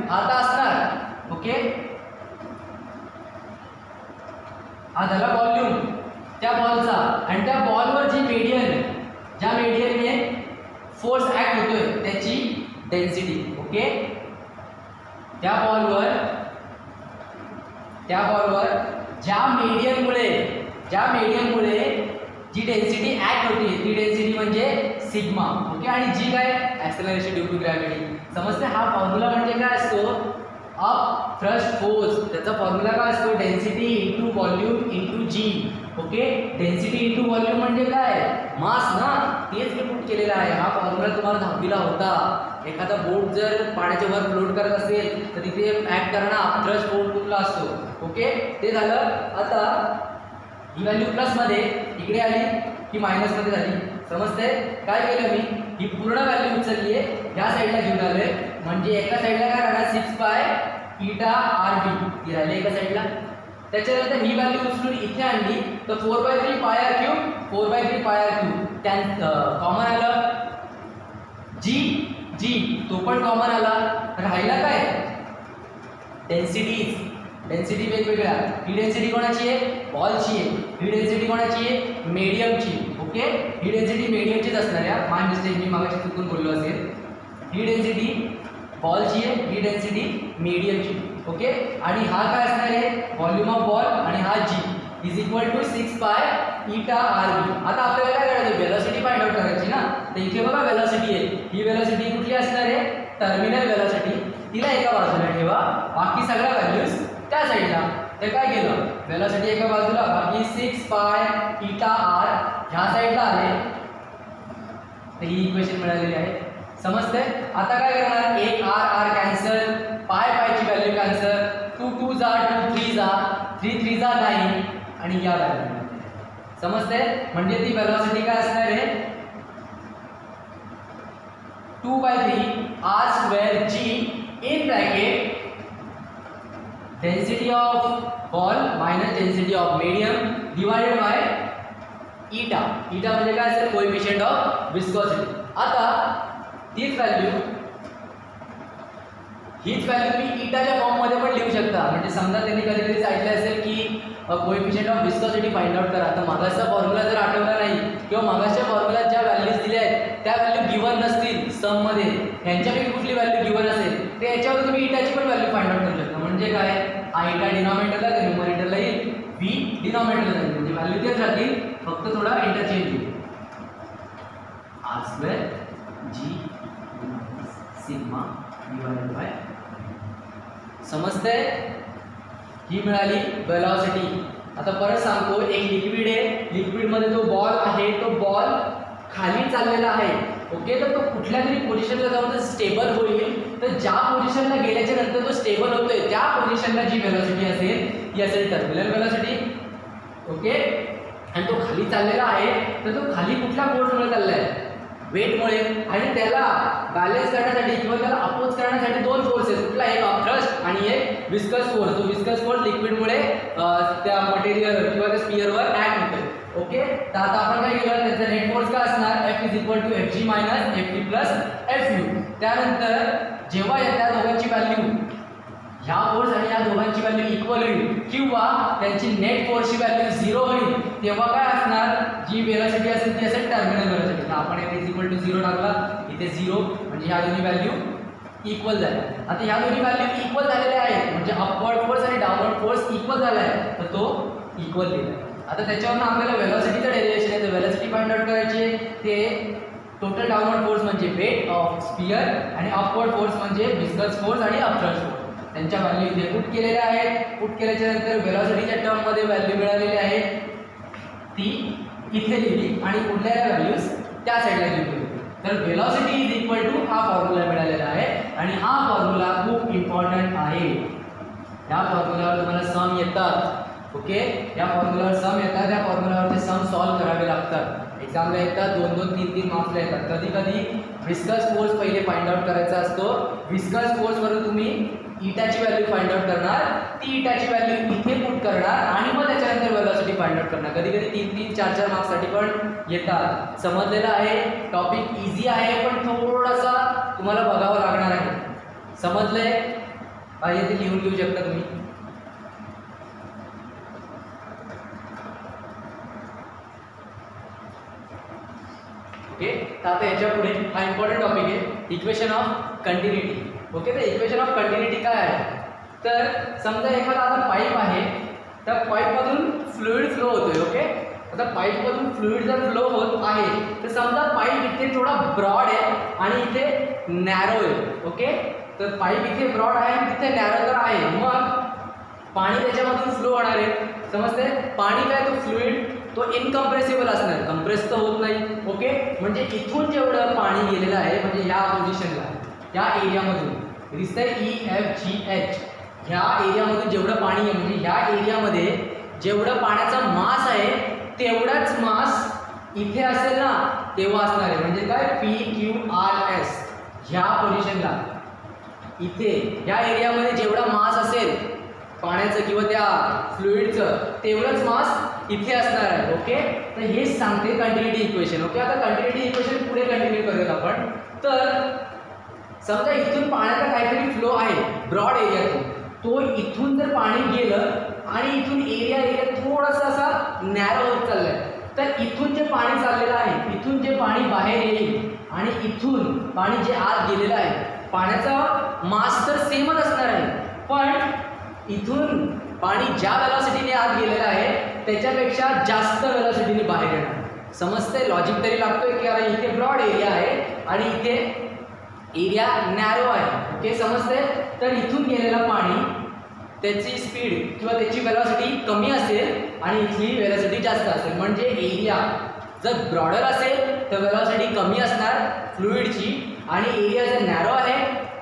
आता असणार. ओके, हा झाला व्हॉल्यूम त्या बॉलचा, आणि त्या बॉलवर जी ज्या मीडियनने फोर्स ऍक्ट होतोय त्याची डेन्सिटी. ओके, त्या बॉलवर ज्या मीडियनमुळे जी डेन्सिटी ऍक्ट होती ती डेन्सिटी म्हणजे सिग्मा. ओके, आणि जी काय ॲक्सेलरेशन ड्यू टू ग्रॅव्हिटी. समजते. हा फॉर्म्युला म्हणजे काय असतो अप थ्रस्ट फोर्स, त्याचा फॉर्म्युला काय असतो डेन्सिटी इंटू व्हॉल्यूम इंटू जी. ओके, डेन्सिटी इंटू व्हॉल्यूम म्हणजे काय मास ना, तेच मी पुट केलेला आहे. हा फॉर्म्युला तुम्हाला 10वीला होता. एखादा बोट जर पाण्याच्या वर फ्लोट करत असेल तर तिथे ऍक्ट करणारा अपथ्रस्ट फोर्स कुठला असतो. ओके, ते झालं. आता ही व्हॅल्यू प्लस मध्ये इकडे आली की मायनस मध्ये झाली. समजते. काय केलं मी, ही पूर्ण व्हॅल्यू उचलली आहे या साईडला घेऊन आलोय, म्हणजे एका साईडला काय राहणार 6π eta rb ती राहिली एका साईडला. त्याच्यानंतर ही व्हॅल्यू उचलून इथे आणली तर 4/3 π r³ कॉमन आलं. जी तो पण कॉमन आला. राहिला काय डेन्सिटी वेगवेगळ्या. ही डेन्सिटी कोणाची आहे बॉलची आहे, ही डेन्सिटी कोणाची आहे मीडियमची. ओके, ही डेन्सिटी मीडियमचीच असणार आहे. माय मिस्टेक, मी मागाशी चुकून बोललो असेल. ही डेन्सिटी बॉलची आहे, ही डेन्सिटी मीडियमची. ओके, आणि हा काय असणार आहे व्हॉल्यूम ऑफ बॉल, आणि हा जी इज इक्वल टू 6 पाय इटा आर बी. आता आपल्याला काय करायचं, वेलोसिटी फाइंड आउट करायची ना. तर इथे बघा वेलोसिटी आहे, ही वेलोसिटी कुठली असणार आहे, टर्मिनल वेलोसिटी. तिला एका बाजूला ठेवा, बाकी सगळ्या व्हॅल्यूज त्या साईडला. तर काय केलं, वेलोसिटी एका बाजूला, बाकी 6 पाय इटा आर ह्या साईडला आले. तर ही इक्वेशन मिळालेली आहे. समजते. आता काय करणार, एक आर आर कॅन्सल, पाय पायची व्हॅल्यू कॅन्सल, 2 2 जा 2 3 जा 3 3 जा 9, आणि या व्हॅल्यू. समजते. म्हणजे ती वेलोसिटी काय असणार आहे, 2/3 r square g in bracket density of ball minus density of medium divided by eta. Eta म्हणजे काय असेल, कोएफिशिएंट ऑफ विस्कोसिटी. आता हीच व्हॅल्यू तुम्ही ईटाच्या फॉर्ममध्ये पण लिहू शकता. म्हणजे समजा त्यांनी कधीतरी सांगितलं असेल की coefficient of viscosity find out करा, तर मागासचा फॉर्म्युला जर आठवला नाही किंवा मागासच्या फॉर्म्युलात ज्या व्हॅल्यूज दिल्या आहेत त्या व्हॅल्यू गिवन नसतील सममध्ये, ह्यांच्यापैकी कुठली व्हॅल्यू गिवन असेल तर याच्यावर तुम्ही ईटाची पण व्हॅल्यू फाइंड आउट करू शकता. म्हणजे काय, आ ईटा डिनॉमिनेटरला तर न्यूमरेटरला येईल, व्ही डिनॉमिनेटरला येईल. म्हणजे व्हॅल्यू तेच राहतील, फक्त थोडा इंटरचेंज होईल. R square g sigma divided by. समजतंय. ही मिळाली वेलोसिटी. आता परत सांगतो, एक लिक्विड आहे, लिक्विडमध्ये जो बॉल आहे तो बॉल खाली चाललेला आहे. ओके, तर तो कुठल्या तरी पोझिशनला जाऊन स्टेबल होईल. तर ज्या पोझिशनला गेल्याच्या नंतर तो स्टेबल होतोय त्या पोझिशनला जी वेलोसिटी असेल ती असेल टर्मिनल वेलोसिटी. ओके, आणि तो खाली चाललेला आहे तर तो खाली कुठल्या फोर्समुळे चाललाय, वेटमुळे. आणि त्याला बॅलन्स करण्यासाठी किंवा त्याला अपोज करण्यासाठी दोन फोर्सेस, कुठला, एक थ्रस्ट आणि एक विस्कस फोर्स. तो विस्कस फोर्स लिक्विडमुळे त्या मटेरियल किंवा त्या स्पिअरवर ऍक्ट होतोय. ओके, तर आता आपण काय केलं, त्याचा नेट फोर्स काय असणार, F is equal to F G minus F T plus F U. त्यानंतर जेव्हा त्या दोघांची व्हॅल्यू, ह्या फोर्स आणि या दोघांची व्हॅल्यू इक्वल होईल किंवा त्यांची नेट फोर्सची व्हॅल्यू 0 होईल, तेव्हा काय असणार, जी वेलोसिटी असेल ती असेल टर्मिनल वेलोसिटी. तर आपण इथे इक्वल टू 0 टाकला, इथे 0, म्हणजे ह्या दोन्ही व्हॅल्यू इक्वल झाल्या. आता ह्या दोन्ही व्हॅल्यू इक्वल झालेल्या आहेत, म्हणजे अपवर्ड फोर्स आणि डाऊनवर्ड फोर्स इक्वल झाला आहे, तर तो इक्वल लिहिला. आता त्याच्यावरून आपल्याला वेलोसिटीचं डेरिव्हेशन आहे. तर वेलोसिटी फाइंड आउट करायची, ते टोटल डाऊनवर्ड फोर्स म्हणजे वेट ऑफ स्पियर आणि अपवर्ड फोर्स म्हणजे विस्कस फोर्स आणि अपथ्रस्ट फोर्स. त्यांच्या व्हॅल्यू इथे पुट केलेल्या आहेत. पुट केल्याच्या नंतर वेलोसिटीच्या टर्ममध्ये व्हॅल्यू मिळालेली आहे, ती इथे लिहिली आणि कुठल्या व्हॅल्यूज त्या साईडला लिहिली. तर वेलोसिटी इज इक्वल टू हा फॉर्म्युला मिळालेला आहे आणि हा फॉर्म्युला खूप इम्पॉर्टंट आहे. या फॉर्म्युलावर तुम्हाला सम येतात. ओके, या फॉर्म्युलावर सम येतात, त्या फॉर्म्युलावर ते सम सॉल्व करावे लागतात. एक्झामला येतात, 2-2, 3-3 मार्क्सला येतात. कधी कधी विस्कस फोर्स पहिले फाइंड आउट करायचा असतो. विस्कस फोर्सवरून तुम्ही ईटाची व्हॅल्यू फाइंड आउट करणार, ती ईटाची व्हॅल्यू इथे पुट करणार आणि मग त्याच्यानंतर वेलोसिटी फाइंड आउट करणार. कधी कधी 3-3, 4-4 मार्क्ससाठी पण येतात. समजलेलं आहे, टॉपिक इझी आहे पण थोडासा तुम्हाला बघावं लागणार आहे. समजलंय, पाहिजे ते लिहून घेऊ शकता तुम्ही. ओके, तर आता याच्या पुढे हा इम्पॉर्टंट टॉपिक आहे, इक्वेशन ऑफ कंटिन्युटी. ओके, तर इक्वेशन ऑफ कंटिन्युटी काय आहे, तर समजा एखादा आता पाईप आहे, त्या पाईपमधून फ्लुइड फ्लो होतोय. ओके, आता पाईपमधून फ्लुइड जर फ्लो होत आहे तर समजा पाईप इथे थोडा ब्रॉड आहे आणि इथे नॅरो आहे. ओके, तर पाईप इथे ब्रॉड आहे आणि तिथे नॅरो तर आहे, मग पाणी त्याच्यामधून फ्लो होणार आहे. समजते. पाणी काय, तो फ्लुइड तो इनकम्प्रेसिबल असणार, कंप्रेस तर होत नाही. ओके, म्हणजे इथून जेवढं पाणी गेलेलं आहे, म्हणजे या पोझिशनला, या एरियामधून दिसतंय EFGH, ह्या एरियामधून जेवढं पाणी आहे, म्हणजे ह्या एरियामध्ये जेवढं पाण्याचा मास आहे तेवढाच मास इथे असेल ना, तेव्हा असणार आहे. म्हणजे काय, PQRS. ह्या पोझिशनला इथे ह्या एरियामध्ये जेवढा मास असेल पाण्याचं किंवा त्या फ्लुइडचं, तेवढंच मास इथे असणार आहे. ओके, तर हेच सांगते कंटिन्युटी इक्वेशन. ओके, आता कंटिन्युटी इक्वेशन पुढे कंटिन्यू करूया आपण. तर समजा इथून पाण्याचा काहीतरी फ्लो आहे ब्रॉड एरियातून, तो इथून जर पाणी गेलं आणि इथून एरिया थोडासा असा नॅरो होत चाललाय, तर तर इथून जे पाणी चाललेलं आहे, इथून जे पाणी बाहेर येईल आणि इथून पाणी जे आत गेलेलं आहे, पाण्याचा मास तर सेमच असणार आहे, पण इथून पाणी ज्या वेलॉसिटीने आत गेलेलं आहे त्याच्यापेक्षा जास्त वेलॉसिटीने बाहेर येणार. समजते? लॉजिक तरी लागतोय की अरे इथे ब्रॉड एरिया आहे आणि इथे एरिया नॅरो आहे. ओके, समजते? तर इथून गेलेलं पाणी त्याची स्पीड किंवा त्याची वेलॉसिटी कमी असेल आणि इथली वेलॉसिटी जास्त असेल. म्हणजे एरिया जर ब्रॉडर असेल तर वेलॉसिटी कमी असणार फ्लुइडची, आणि एरिया जर नॅरो आहे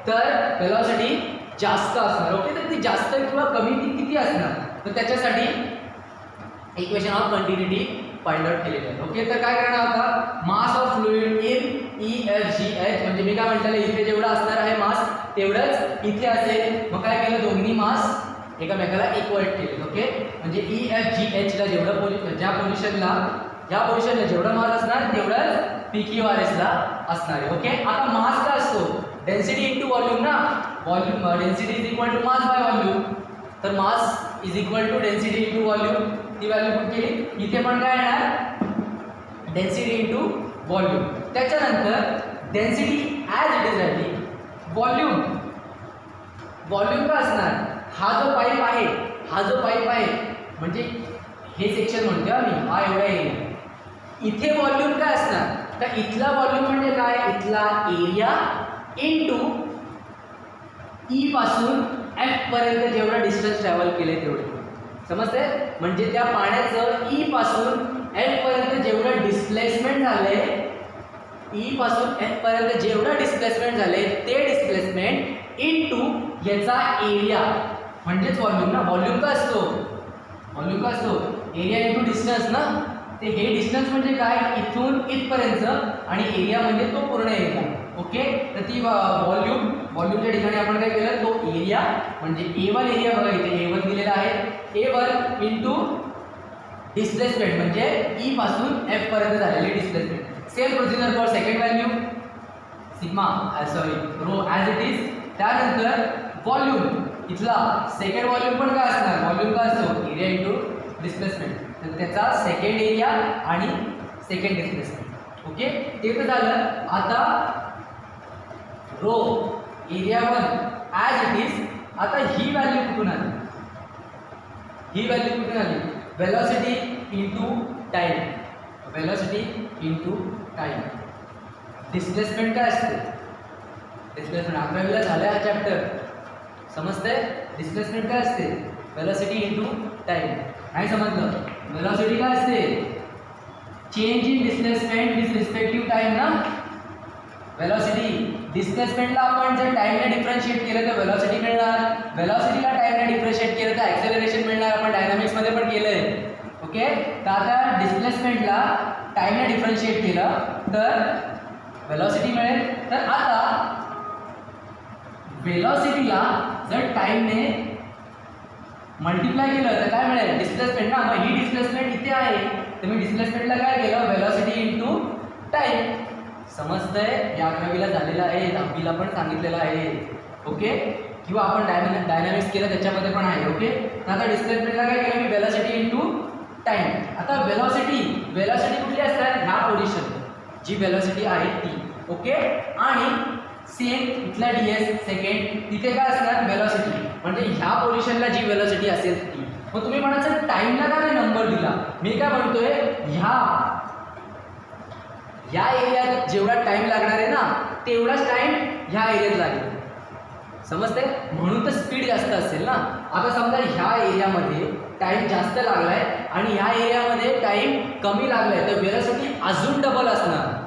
तर वेलॉसिटी जास्त असणार. ओके, तर ती जास्त किंवा कमी ती किती असणार, तर त्याच्यासाठी equation of continuity find out केलेलं आहे. ओके, तर काय करणार होता, mass of fluid in EFGH, म्हणजे मी काय म्हटलेलं इथे जेवढं असणार आहे मास तेवढंच इथे असेल. मग काय केलं, दोन्ही मास एकामेकाला इक्वल केले. ओके, म्हणजे EFGH ला जेवढं ज्या पोझिशनला जेवढं मास असणार तेवढंच PQRS ला असणार आहे. ओके, आता मास काय असतो, डेन्सिटी इंटू व्हॉल्यूम ना. Volume density is equal to mass by volume, तर mass is equal to density into volume. ती व्हॅल्यू पुट केली. इथे पण काय येणार, डेन्सिटी इंटू व्हॉल्यूम. त्याच्यानंतर डेन्सिटी ॲज इट इज राहिली, व्हॉल्यूम काय असणार, हा जो पाईप आहे म्हणजे हे सेक्शन म्हणतो आम्ही, हा एवढा एरिया, इथे व्हॉल्यूम काय असणार, तर इथला व्हॉल्यूम म्हणजे काय, इथला एरिया इंटू ई पासून एफ पर्यंत जेवढा डिस्टन्स ट्रॅव्हल केले तेवढे. समजते? म्हणजे त्या पाण्याचं ई पासून एफ पर्यंत जेवढं डिस्प्लेसमेंट झाले, ई पासून एफ पर्यंत जेवढं डिस्प्लेसमेंट झाले ते डिस्प्लेसमेंट इंटू याचा एरिया म्हणजेच व्हॉल्यूम ना. व्हॉल्यूम का असतो, एरिया इंटू डिस्टन्स ना. ते हे डिस्टन्स म्हणजे काय, इथून इथपर्यंत, आणि एरिया म्हणजे तो पूर्ण एरिया. ओके, तर ती व्हॉल्यूमच्या ठिकाणी आपण काय केलं, तो एरिया म्हणजे A1 एरिया बघा इथे A1 दिलेला आहे, A1 इंटू डिस्प्लेसमेंट म्हणजे ई पासून एफ पर्यंत झालेली displacement. Same procedure for second value, sigma rho as it is. त्यानंतर व्हॉल्यूम, इथला सेकंड व्हॉल्यूम पण काय असणार, व्हॉल्यूम काय असतो, एरिया इंटू डिस्प्लेसमेंट, तर त्याचा सेकंड एरिया आणि सेकंड डिस्प्लेसमेंट. ओके, ते तर झालं. आता rho area 1 as it is. आता ही व्हॅल्यू कुठून आली, वेलॉसिटी इंटू टाइम. डिस्प्लेसमेंट काय असते, डिस्प्लेसमेंट 11वीला झालं हा चॅप्टर. समजते? डिस्प्लेसमेंट काय असते, वेलॉसिटी इंटू टाइम. नाही समजलं, वेलॉसिटी काय असते, change in displacement with respective time ना. वेलॉसिटी डिस्प्लेसमेंटला आपण जर टाइमने डिफरन्शिएट केलं तर वेलॉसिटी मिळणार, वेलॉसिटीला टाइमने डिफरन्शिएट केलं तर ॲक्सेलरेशन मिळणार. आपण डायनामिक्समध्ये पण केलंय. ओके, तर आता डिस्प्लेसमेंटला टाइमने डिफरन्शिएट केलं तर वेलॉसिटी मिळेल. तर आता वेलॉसिटीला जर टाइमने मल्टिप्लाय केलं तर काय मिळेल, डिस्प्लेसमेंट ना. मग ही डिस्प्लेसमेंट इथे आहे, तर मी डिस्प्लेसमेंटला काय केलं, वेलॉसिटी इंटू टाइम. समजतंय? हे 11वीला झालेलं आहे, 10वीला पण सांगितलेलं आहे. ओके, किंवा आपण डायनामिक्स केलं त्याच्यामध्ये पण आहे. ओके, तर आता डिस्प्लेसमेंटला काय केलं मी, वेलॉसिटी इंटू टाइम. आता वेलॉसिटी कुठली असणार, ह्या पोझिशन जी वेलॉसिटी आहे ती. ओके, आणि सेम इथला ds सेकंड, तिथे काय असणार, वेलॉसिटी म्हणजे ह्या पोझिशनला जी वेलॉसिटी असेल ती. मग तुम्ही म्हणायचं टाइमला का नाही नंबर दिला, मी काय म्हणतोय, ह्या एरियात जेवढा टाइम लागणार आहे ना तेवढाच टाइम ह्या एरियात लागेल. समजते? म्हणून तर स्पीड जास्त असेल ना. आता समजा ह्या एरियामध्ये टाइम जास्त लागलाय आणि ह्या एरियामध्ये टाइम कमी लागलाय, तर वेलॉसिटी अजून डबल असणार.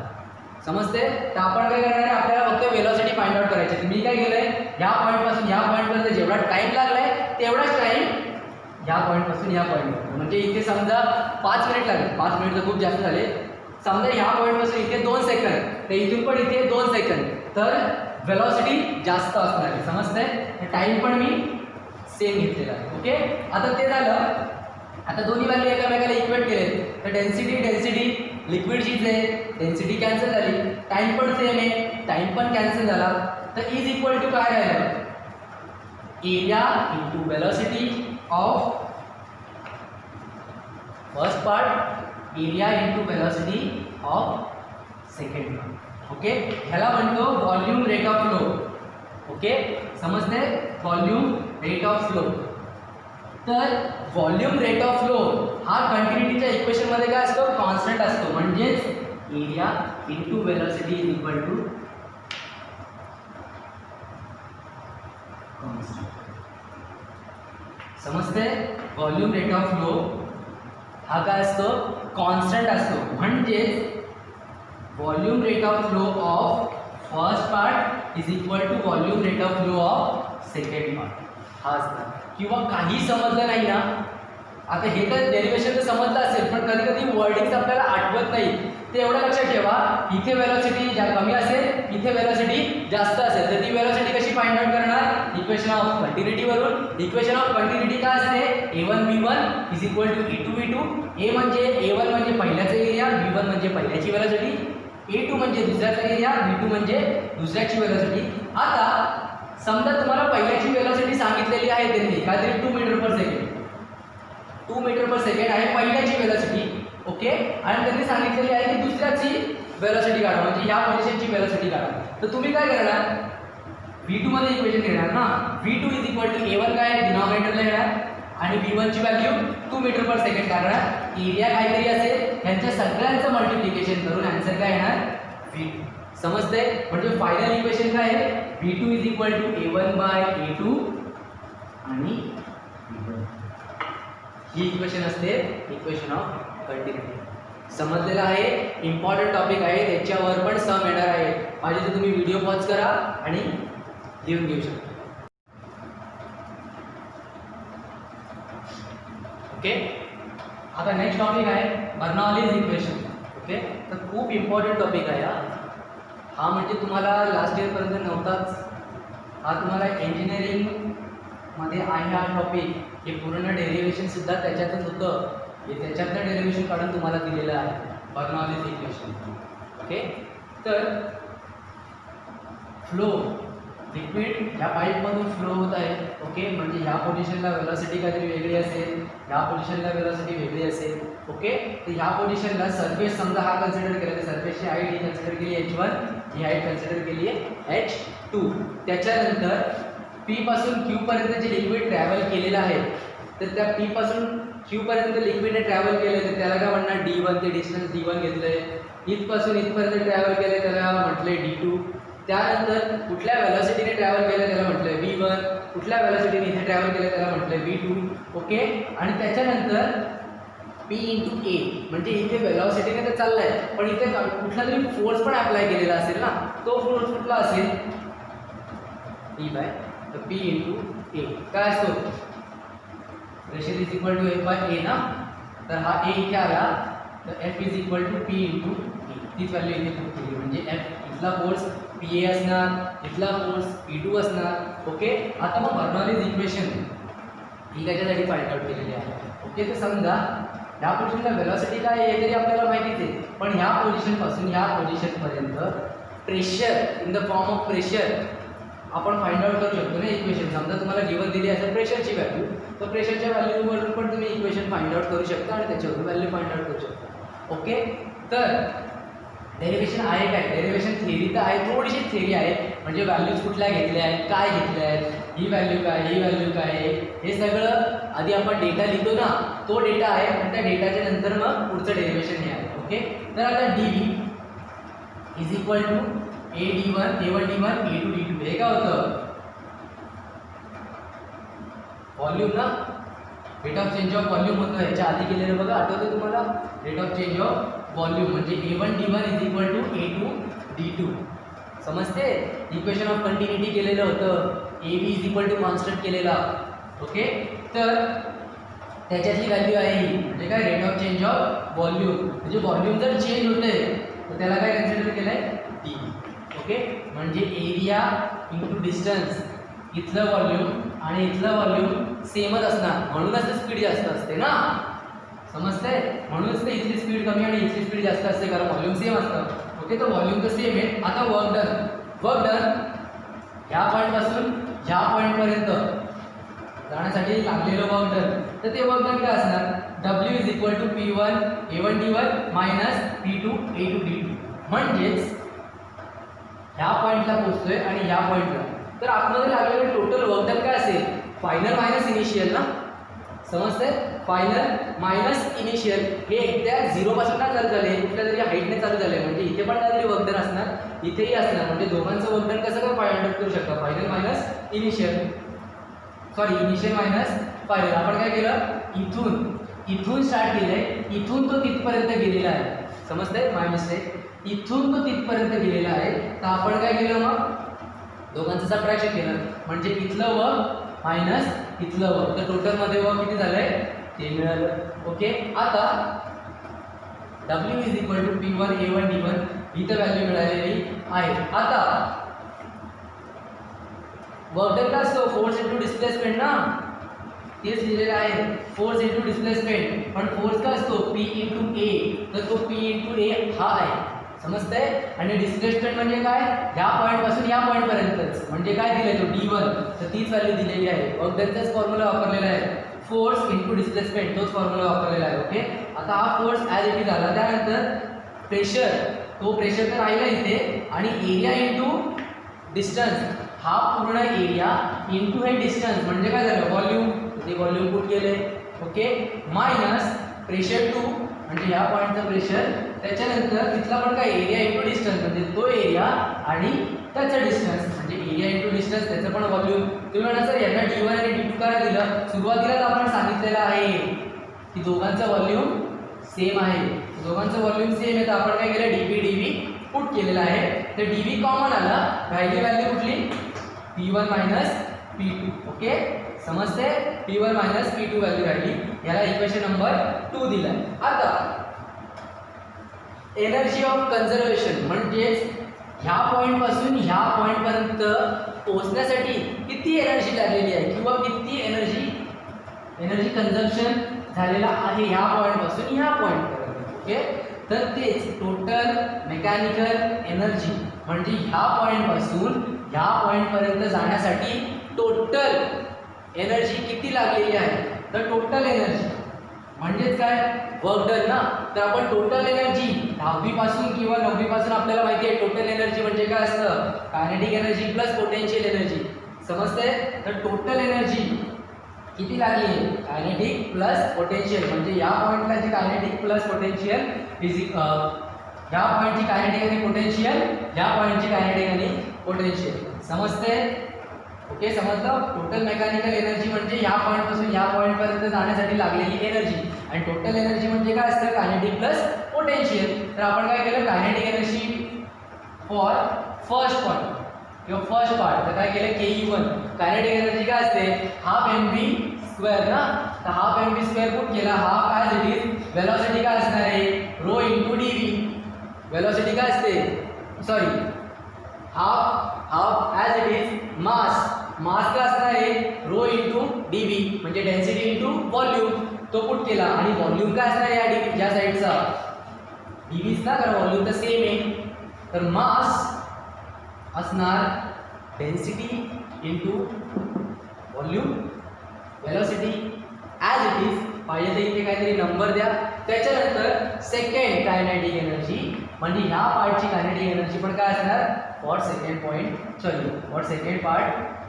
समजते? तर आपण काय करणार आहे, आपल्याला फक्त वेलॉसिटी फाइंड आउट करायची आहे. मी काय केलंय, ह्या पॉईंटपासून ह्या पॉईंटपर्यंत जेवढा टाइम लागलाय तेवढाच टाइम ह्या पॉईंटपासून ह्या पॉईंटपर्यंत. म्हणजे इथे समजा 5 मिनिट लागले, 5 मिनिट तर खूप जास्त झाले. समजा ह्या पॉईंटपासून इथे 2 सेकंद, तर इथून पण इथे 2 सेकंद, तर वेलॉसिटी जास्त असणार आहे. समजतंय? टाइम पण मी सेम घेतलेला आहे. ओके, आता ते झालं. आता दोन्ही व्हॅल्यू एकामेकाला इक्वेट केले, तर डेन्सिटी लिक्विडचीच आहे, डेन्सिटी कॅन्सल झाली, टाइम पण सेम आहे, टाइम पण कॅन्सल झाला, तर इज इक्वल टू काय राहिलं, area into velocity of first part area into velocity of second. Okay, ह्याला म्हणतो volume rate of flow. Okay, समजते? Volume rate of flow. तर व्हॉल्यूम रेट ऑफ फ्लो हा कंटिन्युटीच्या इक्वेशनमध्ये काय असतो? कॉन्स्टंट असतो. म्हणजेच area into velocity is equal to constant. समजते? व्हॉल्यूम रेट ऑफ फ्लो हा काय असतो? कॉन्स्टंट असतो. म्हणजेच volume rate of flow of first part is equal to volume rate of flow of second part हा असणार. किंवा काही समजलं नाही ना, आता हे तर डेरिव्हेशन तर समजलं असेल, पण कधी कधी वर्डिंग्स आपल्याला आठवत नाही. ते एवढं लक्षात ठेवा, इथे वेलोसिटी कमी असेल, इथे वेलोसिटी जास्त असेल, तर ती वेलोसिटी कशी फाइंड आउट करणार? इक्वेशन ऑफ कंटिन्युटी वरून. इक्वेशन ऑफ कंटिन्युटी काय असते? a1 b1 is equal to a2 b2. a1 म्हणजे पहिल्याचा एरिया, b1 म्हणजे पहिल्याची वेलोसिटी, a2 म्हणजे दुसऱ्याचा एरिया, b2 म्हणजे दुसऱ्याची वेलोसिटी. आता समजा तुम्हाला पहिल्याची वेलोसिटी सांगितलेली आहे त्यांनी काहीतरी 2 मीटर पर सेकंड. 2 मीटर पर सेकंड आहे पहिल्याची वेलोसिटी. ओके, आणि त्यांनी सांगितलेली आहे की दुसऱ्याची वेलोसिटी काढा, म्हणजे ह्या पोझिशनची वेलोसिटी काढा. तर तुम्ही काय करणार? v2 मध्ये इक्वेशन घेणार ना. v2 is equal to a1 काय डिनॉमिनेटरला येणार आणि v1 ची व्हॅल्यू 2 मीटर पर सेकंड काढणार. एरिया काहीतरी असेल, त्यांच्या सगळ्यांचं मल्टिप्लिकेशन करून आन्सर काय येणार? v2. समजते? म्हणजे फायनल इक्वेशन काय आहे? v2 is equal to a1 bye a2 आणि v1. ही इक्वेशन असते इक्वेशन ऑफ कंटिन्युटी. समजलेलं आहे? इम्पॉर्टंट टॉपिक आहे, त्याच्यावर पण सम येणार आहे. पाहिजे तर तुम्ही व्हिडिओ पॉज करा आणि लिहून घेऊ शकता. ओके, आता नेक्स्ट टॉपिक आहे बर्नौलीज इक्वेशन. ओके, तर खूप इम्पॉर्टंट टॉपिक आहे हा म्हणजे तुम्हाला लास्ट इयरपर्यंत नव्हताच. हा तुम्हाला इंजिनिअरिंगमध्ये आहे हा टॉपिक. हे पूर्ण डेरिव्हेशनसुद्धा त्याच्यातच होतं. हे त्याच्यातलं डेरिव्हेशन काढून तुम्हाला दिलेलं आहे बर्नौलीज इक्वेशन. ओके, तर फ्लो लिक्विड ह्या पाईपमधून फ्लो होत आहे. ओके, म्हणजे ह्या पोझिशनला वेलोसिटी काहीतरी वेगळी असेल, ह्या पोझिशनला वेलोसिटी वेगळी असेल. ओके, तर ह्या पोझिशनला सरफेस समजा हा कन्सिडर केला, तर सरफेसची हाईट ही कन्सिडर केली h1, ही हाईट कन्सिडर केली आहे h2. त्याच्यानंतर P पासून Q पर्यंत जे लिक्विड ट्रॅव्हल केलेलं आहे, तर त्या P पासून Q पर्यंत लिक्विडने ट्रॅव्हल केलं तर त्याला काय म्हणणार? d1. ते डिस्टन्स d1 घेतलंय. इथपासून इथपर्यंत ट्रॅव्हल केलं त्याला म्हटलंय d2. त्यानंतर कुठल्या वेलोसिटीने ट्रॅव्हल केलं त्याला म्हटलंय v1. कुठल्या वेलोसिटीने इथे ट्रॅव्हल केलं त्याला म्हटलंय v2. ओके, आणि त्याच्यानंतर p इंटू a म्हणजे इथे वेलोसिटीने तर चाललाय, पण इथे कुठला तरी फोर्स पण अप्लाय केलेला असेल ना. तो फोर्स कुठला असेल? p by p into a. काय असतो? Pressure is equal to f by a ना. तर हा a इथे आला तर f is equal to p into a. तीच व्हॅल्यू इथे पुट केली, म्हणजे f इथला फोर्स pa असणार, इथला फोर्स p2 असणार. ओके, आता मग बर्नौलीज इक्वेशन ही त्याच्यासाठी फाइंड आउट केलेली आहे. ओके, तर समजा ह्या पोझिशनला वेलोसिटी काय आहे तरी आपल्याला माहितीच आहे, पण ह्या पोझिशनपासून ह्या पोझिशनपर्यंत pressure in the form of pressure आपण फाइंड आउट करू शकतो ना इक्वेशन. समजा तुम्हाला गिवन दिली असेल प्रेशरची व्हॅल्यू, तर प्रेशरच्या व्हॅल्यूवरून पण तुम्ही इक्वेशन फाइंड आउट करू शकता आणि त्याच्यावरून व्हॅल्यू फाइंड आउट करू शकता. ओके, तर डेरिव्हेशन आहे काय? डेरिव्हेशन थिअरी तर आहे, थोडीशी थिअरी आहे, म्हणजे व्हॅल्यूज कुठल्या घेतल्या आहेत, काय घेतल्या आहेत, ही व्हॅल्यू काय, ही व्हॅल्यू काय आहे, हे सगळं आधी आपण डेटा लिहितो ना, तो डेटा आहे. आणि त्या डेटाच्या नंतर मग पुढचं डेरिव्हेशन हे आहे. ओके, तर आता D is equal to a1 d1 a2 d2. हे काय होतं? व्हॉल्यूम ना, rate of change of volume होतं. ह्याच्या आधी केलेलं बघा, आठवतं तुम्हाला? Rate of change of volume म्हणजे a1 d1 is equal to a2 d2. समजते? इक्वेशन ऑफ कंटिन्युटी केलेलं होतं, ab is equal to constant केलेला. ओके, तर त्याच्यातली व्हॅल्यू आहे ही, म्हणजे काय? Rate of change of volume. म्हणजे व्हॉल्यूम जर चेंज होते तर त्याला काय कन्सिडर केलं आहे? d. ओके, म्हणजे एरिया इंटू डिस्टन्स. इथलं व्हॉल्यूम आणि इथलं व्हॉल्यूम सेमच असणार, म्हणूनच स्पीड जास्त असते ना. समजते? म्हणूनच ते इथली स्पीड कमी आणि इथली स्पीड जास्त असते, कारण व्हॉल्यूम सेम असतं. ओके, तर व्हॉल्यूम तर सेम आहे. आता वर्क डन ह्या पॉईंटपासून ह्या पॉईंटपर्यंत जाण्यासाठी लागलेलं वर्क डन तर ते वर्क डन काय असणार W is equal to P1 A1 D1 minus P2 A2 D2. म्हणजेच ह्या पॉइंटला पोहोचतोय आणि ह्या पॉइंटला, तर आतमध्ये लागलेलं टोटल वर्क डन काय असेल फायनल मायनस इनिशियल ना, समजते फायनल मायनस इनिशियल हे एकदा 0 पासून ना चालू झाले, कुठल्या तरी हाईटने चालू झाले, म्हणजे इथे पण काहीतरी वर्क डन असणार, इथेही असणार, म्हणजे दोघांचं वर्क डन कसं काय फाइंड आउट करू शकता final minus initial, sorry initial minus final. आपण काय केलं इथून स्टार्ट केलंय, इथून तो तिथपर्यंत गेलेला आहे, समजते माय मिस्टेक, इथून तो तिथपर्यंत गेलेला आहे. तर आपण काय केलं मग दोघांचं सबट्रॅक्शन केलं, म्हणजे इथलं वर्क मायनस इथलं वर्क, तर टोटल मध्ये वर्क किती झालंय ते मिळालं. ओके, आता W is equal to P1 A1 D1 ही तर व्हॅल्यू मिळालेली आहे. आता वर्क डन का असतो फोर्स इनटू डिस्प्लेसमेंट ना, तेच लिहिलेलं आहे फोर्स इनटू डिस्प्लेसमेंट, पण फोर्स काय असतो P इनटू A, तर तो P इनटू A हा आहे, समजतंय. आणि डिस्प्लेसमेंट म्हणजे काय ह्या पॉईंट पासून या पॉईंट पर्यंतच, म्हणजे काय दिलंय तो D1, तर तीच व्हॅल्यू दिलेली आहे. वर्क डनचाच फॉर्म्युला वापरलेला आहे, फोर्स इनटू डिस्प्लेसमेंट तोच फॉर्म्युला वापरलेला आहे. ओके, आता हा फोर्स ॲज इट इज आला, त्यानंतर प्रेशर, तो प्रेशर तर राहिला इथे, आणि एरिया इनटू डिस्टन्स, हा पूर्ण एरिया इनटू हे डिस्टन्स, म्हणजे काय झालं व्हॉल्यूम, ते व्हॉल्यूम पुट केले. ओके, मायनस प्रेशर 2 म्हणजे ह्या पॉईंटचं प्रेशर, त्याच्यानंतर तिथला पण काय एरिया इनटू डिस्टन्स, म्हणजे तो एरिया आणि त्याचं डिस्टन्स, म्हणजे एरिया इनटू डिस्टन्स त्याचं पण व्हॉल्यूम. तुम्ही म्हणा सर यांना D1 आणि D2 काय दिलं, सुरुवातीलाच आपण सांगितलेलं आहे की दोघांचं व्हॉल्यूम सेम आहे, दोघांचं व्हॉल्यूम सेम आहे, तर आपण काय केलं dV पुट केलेलं आहे. तर dV कॉमन आला, व्हॅल्यू कुठली P1 मायनस P2. ओके, समजते P1 मायनस P2 व्हॅल्यू राहिली, याला इक्वेशन नंबर 2 दिलाय. आता एनर्जी ऑफ कन्झर्वेशन, म्हणजेच ह्या पॉईंट पासून ह्या पॉईंट पर्यंत पोहोचण्यासाठी किती एनर्जी लागलेली आहे, किंवा किती एनर्जी कन्झम्पशन झालेला आहे ह्या पॉईंट पासून ह्या पॉईंट पर्यंत. ओके, तर तेच टोटल मेकॅनिकल एनर्जी, म्हणजे ह्या पॉईंट पासून ह्या पॉईंट पर्यंत जाण्यासाठी टोटल एनर्जी किती लागलेली आहे, तर टोटल एनर्जी म्हणजेच काय वर्क डन ना, तर आपण टोटल एनर्जी 10वी पासून किंवा 9वी पासून आपल्याला माहिती आहे टोटल एनर्जी म्हणजे काय असतं kinetic energy plus potential energy, समजते. तर टोटल एनर्जी किती लागली आहे कायनेटिक प्लस पोटेन्शियल, म्हणजे या पॉईंटला जी कायनेटिक प्लस पोटेन्शियल ह्या पॉईंटची कायनेटिक आणि पोटेन्शियल, ह्या पॉईंटची कायनेटिक आणि पोटेन्शियल, समजते. ओके, समजलं. टोटल मेकॅनिकल एनर्जी म्हणजे ह्या पॉईंट पासून ह्या पॉईंट पर्यंत जाण्यासाठी लागलेली एनर्जी, आणि टोटल एनर्जी म्हणजे काय असतं कायनेटिक प्लस पोटेन्शियल. तर आपण काय केलं kinetic energy for first point किंवा फर्स्ट पार्ट, तर काय केलं Ke1, कायनेटिक एनर्जी काय असते हाफ mv स्क्वेअर ना, तर हाफ mv स्क्वेअर पुट केला, half as it is velocity काय असणार आहे रो इंटू dv, वेलॉसिटी काय असते sorry half as it is mass काय असणार आहे रो इंटू dv, म्हणजे डेन्सिटी इंटू व्हॉल्यूम, तो पुट केला, आणि व्हॉल्यूम काय असणार या dv ज्या साईडचा dvच ना, कारण व्हॉल्यूम तर सेम आहे. तर मास असणार density into volume, velocity as it is, पाहिजे तर इथे काहीतरी नंबर द्या. त्याच्यानंतर सेकंड कायनेटिक एनर्जी, म्हणजे ह्या पार्टची कायनेटिक एनर्जी पण काय असणार फॉर सेकंड पार्ट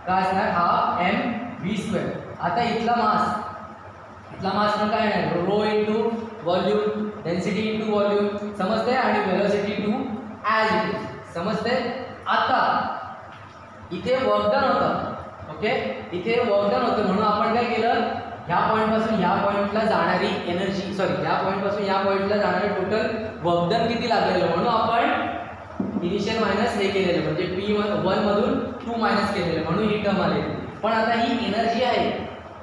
काय असणार हाफ mv स्क्वेअर. आता इथला मास पण काय आहे rho into volume, density into volume, समजते, आणि velocity two as it is, समजते. आता इथे वर्क डन होतं, ओके, इथे वर्क डन होतं, म्हणून आपण काय केलं ह्या पॉईंट पासून ह्या पॉईंटला जाणारी एनर्जी, सॉरी ह्या पॉईंट पासून ह्या पॉईंटला जाणारे टोटल वर्क डन किती लागलेलं, म्हणून आपण इनिशियल मायनस हे केलेलं, म्हणजे P1 मधून 2 मायनस केलेलं, म्हणून ही टर्म आलेली. पण आता ही एनर्जी आहे,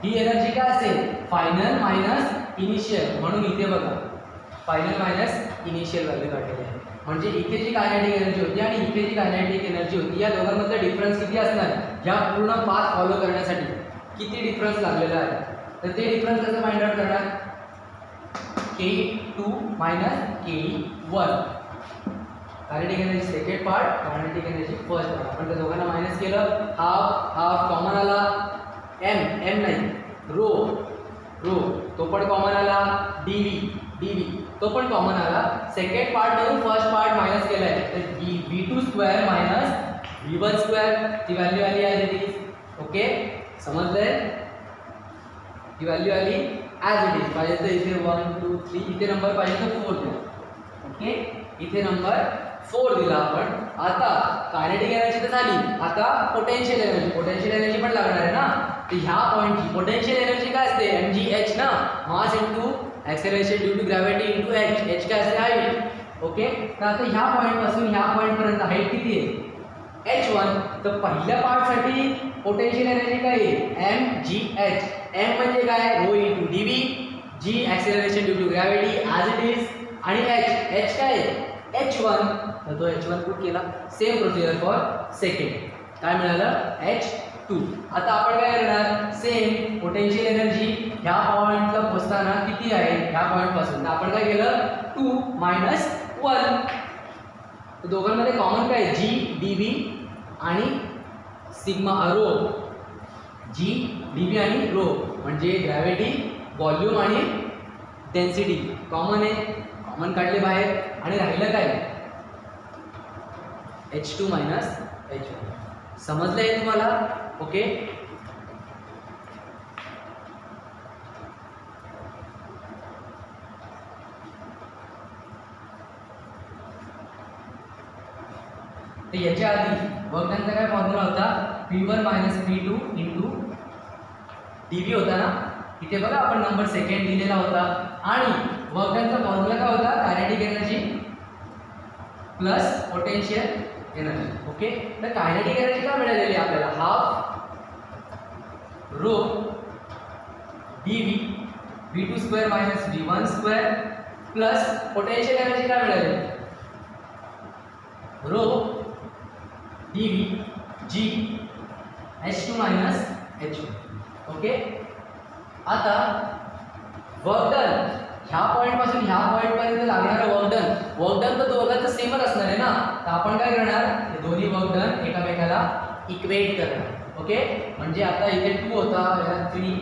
ही एनर्जी काय असेल फायनल मायनस इनिशियल, म्हणून इथे बघा फायनल मायनस इनिशियल व्हॅल्यू काढलेली आहे, म्हणजे इथे जी कायनेटिक एनर्जी होती आणि इथे जी कायनेटिक एनर्जी होती, या दोघांमधला डिफरन्स किती असणार या पूर्ण पाथ फॉलो करण्यासाठी किती डिफरन्स लागलेला आहे. तर ते डिफरन्स कसं फाइंड आउट करणार K2 minus K1, kinetic energy second part, kinetic energy first part, आपण त्या दोघांना मायनस केलं, हाफ कॉमन आला, m नाही रो रो तो पण कॉमन आला, डीव्ही तो पण कॉमन आला. सेकंड पार्ट मधून फर्स्ट पार्ट मायनस केलाय तर v2 square minus v1 square ती व्हॅल्यू आली ॲज इट इज. ओके समजलंय, ती व्हॅल्यू आली ॲज इट इज. पाहिजे तर इथे 1 2 3 इथे नंबर पाहिजे तर 4 दिला. ओके इथे नंबर 4 दिला आपण. आता कायनेटिक एनर्जी तर झाली, आता पोटेन्शियल एनर्जी पण लागणार आहे ना. तर ह्या पॉइंटची पोटेन्शियल एनर्जी काय असते, mgh ना, mass into acceleration due to gravity into h काय असते हाईट. ओके तर आता ह्या पॉइंट पासून ह्या पॉइंट पर्यंत हाईट किती आहे h1. तर पहिल्या पार्ट साठी पोटेन्शियल एनर्जी काय आहे mgh. m म्हणजे काय rho into dv, g acceleration due to gravity as it is आणि h काय आहे h1. तर तो h1 पुट केला. Same procedure for second. काय मिळालं h2. आता आपण काय करणार, सेम पोटेन्शियल एनर्जी ह्या पॉइंटला पोहोचताना किती आहे ह्या पॉइंट पासून. तर आपण काय केलं 2 - 1. तर दोघांमध्ये कॉमन काय आहे g dv आणि सिग्मा रो. g dv आणि रो म्हणजे ग्रॅव्हिटी, व्हॉल्यूम आणि डेन्सिटी कॉमन आहे, कॉमन काढले बाहेर आणि राहिलं काय h2 - h1. समजलंय तुम्हाला. ओके तर याच्या आधी वर्कडनचा काय फॉर्म्युला होता, P1 - P2 इंटू dv होता ना. इथे बघा आपण नंबर सेकंड दिलेला होता आणि वर्कडनचा फॉर्म्युला काय होता, kinetic energy plus potential energy. Okay तर कायनेटिक एनर्जी काय मिळालेली आपल्याला, half rho dv v2 square minus v1 square plus potential energy काय मिळाली rho dv g h2 minus h1. Okay आता वर्क डन ह्या पॉइंट पासून ह्या पॉइंट पर्यंत लागणारं वर्क डन तर दोघांचं सेमच असणार आहे ना. तर आपण काय करणार, हे दोन्ही वर्क डन एकमेकाला इक्वेट करणार. ओके म्हणजे आता इथे 2 होता, याला 3,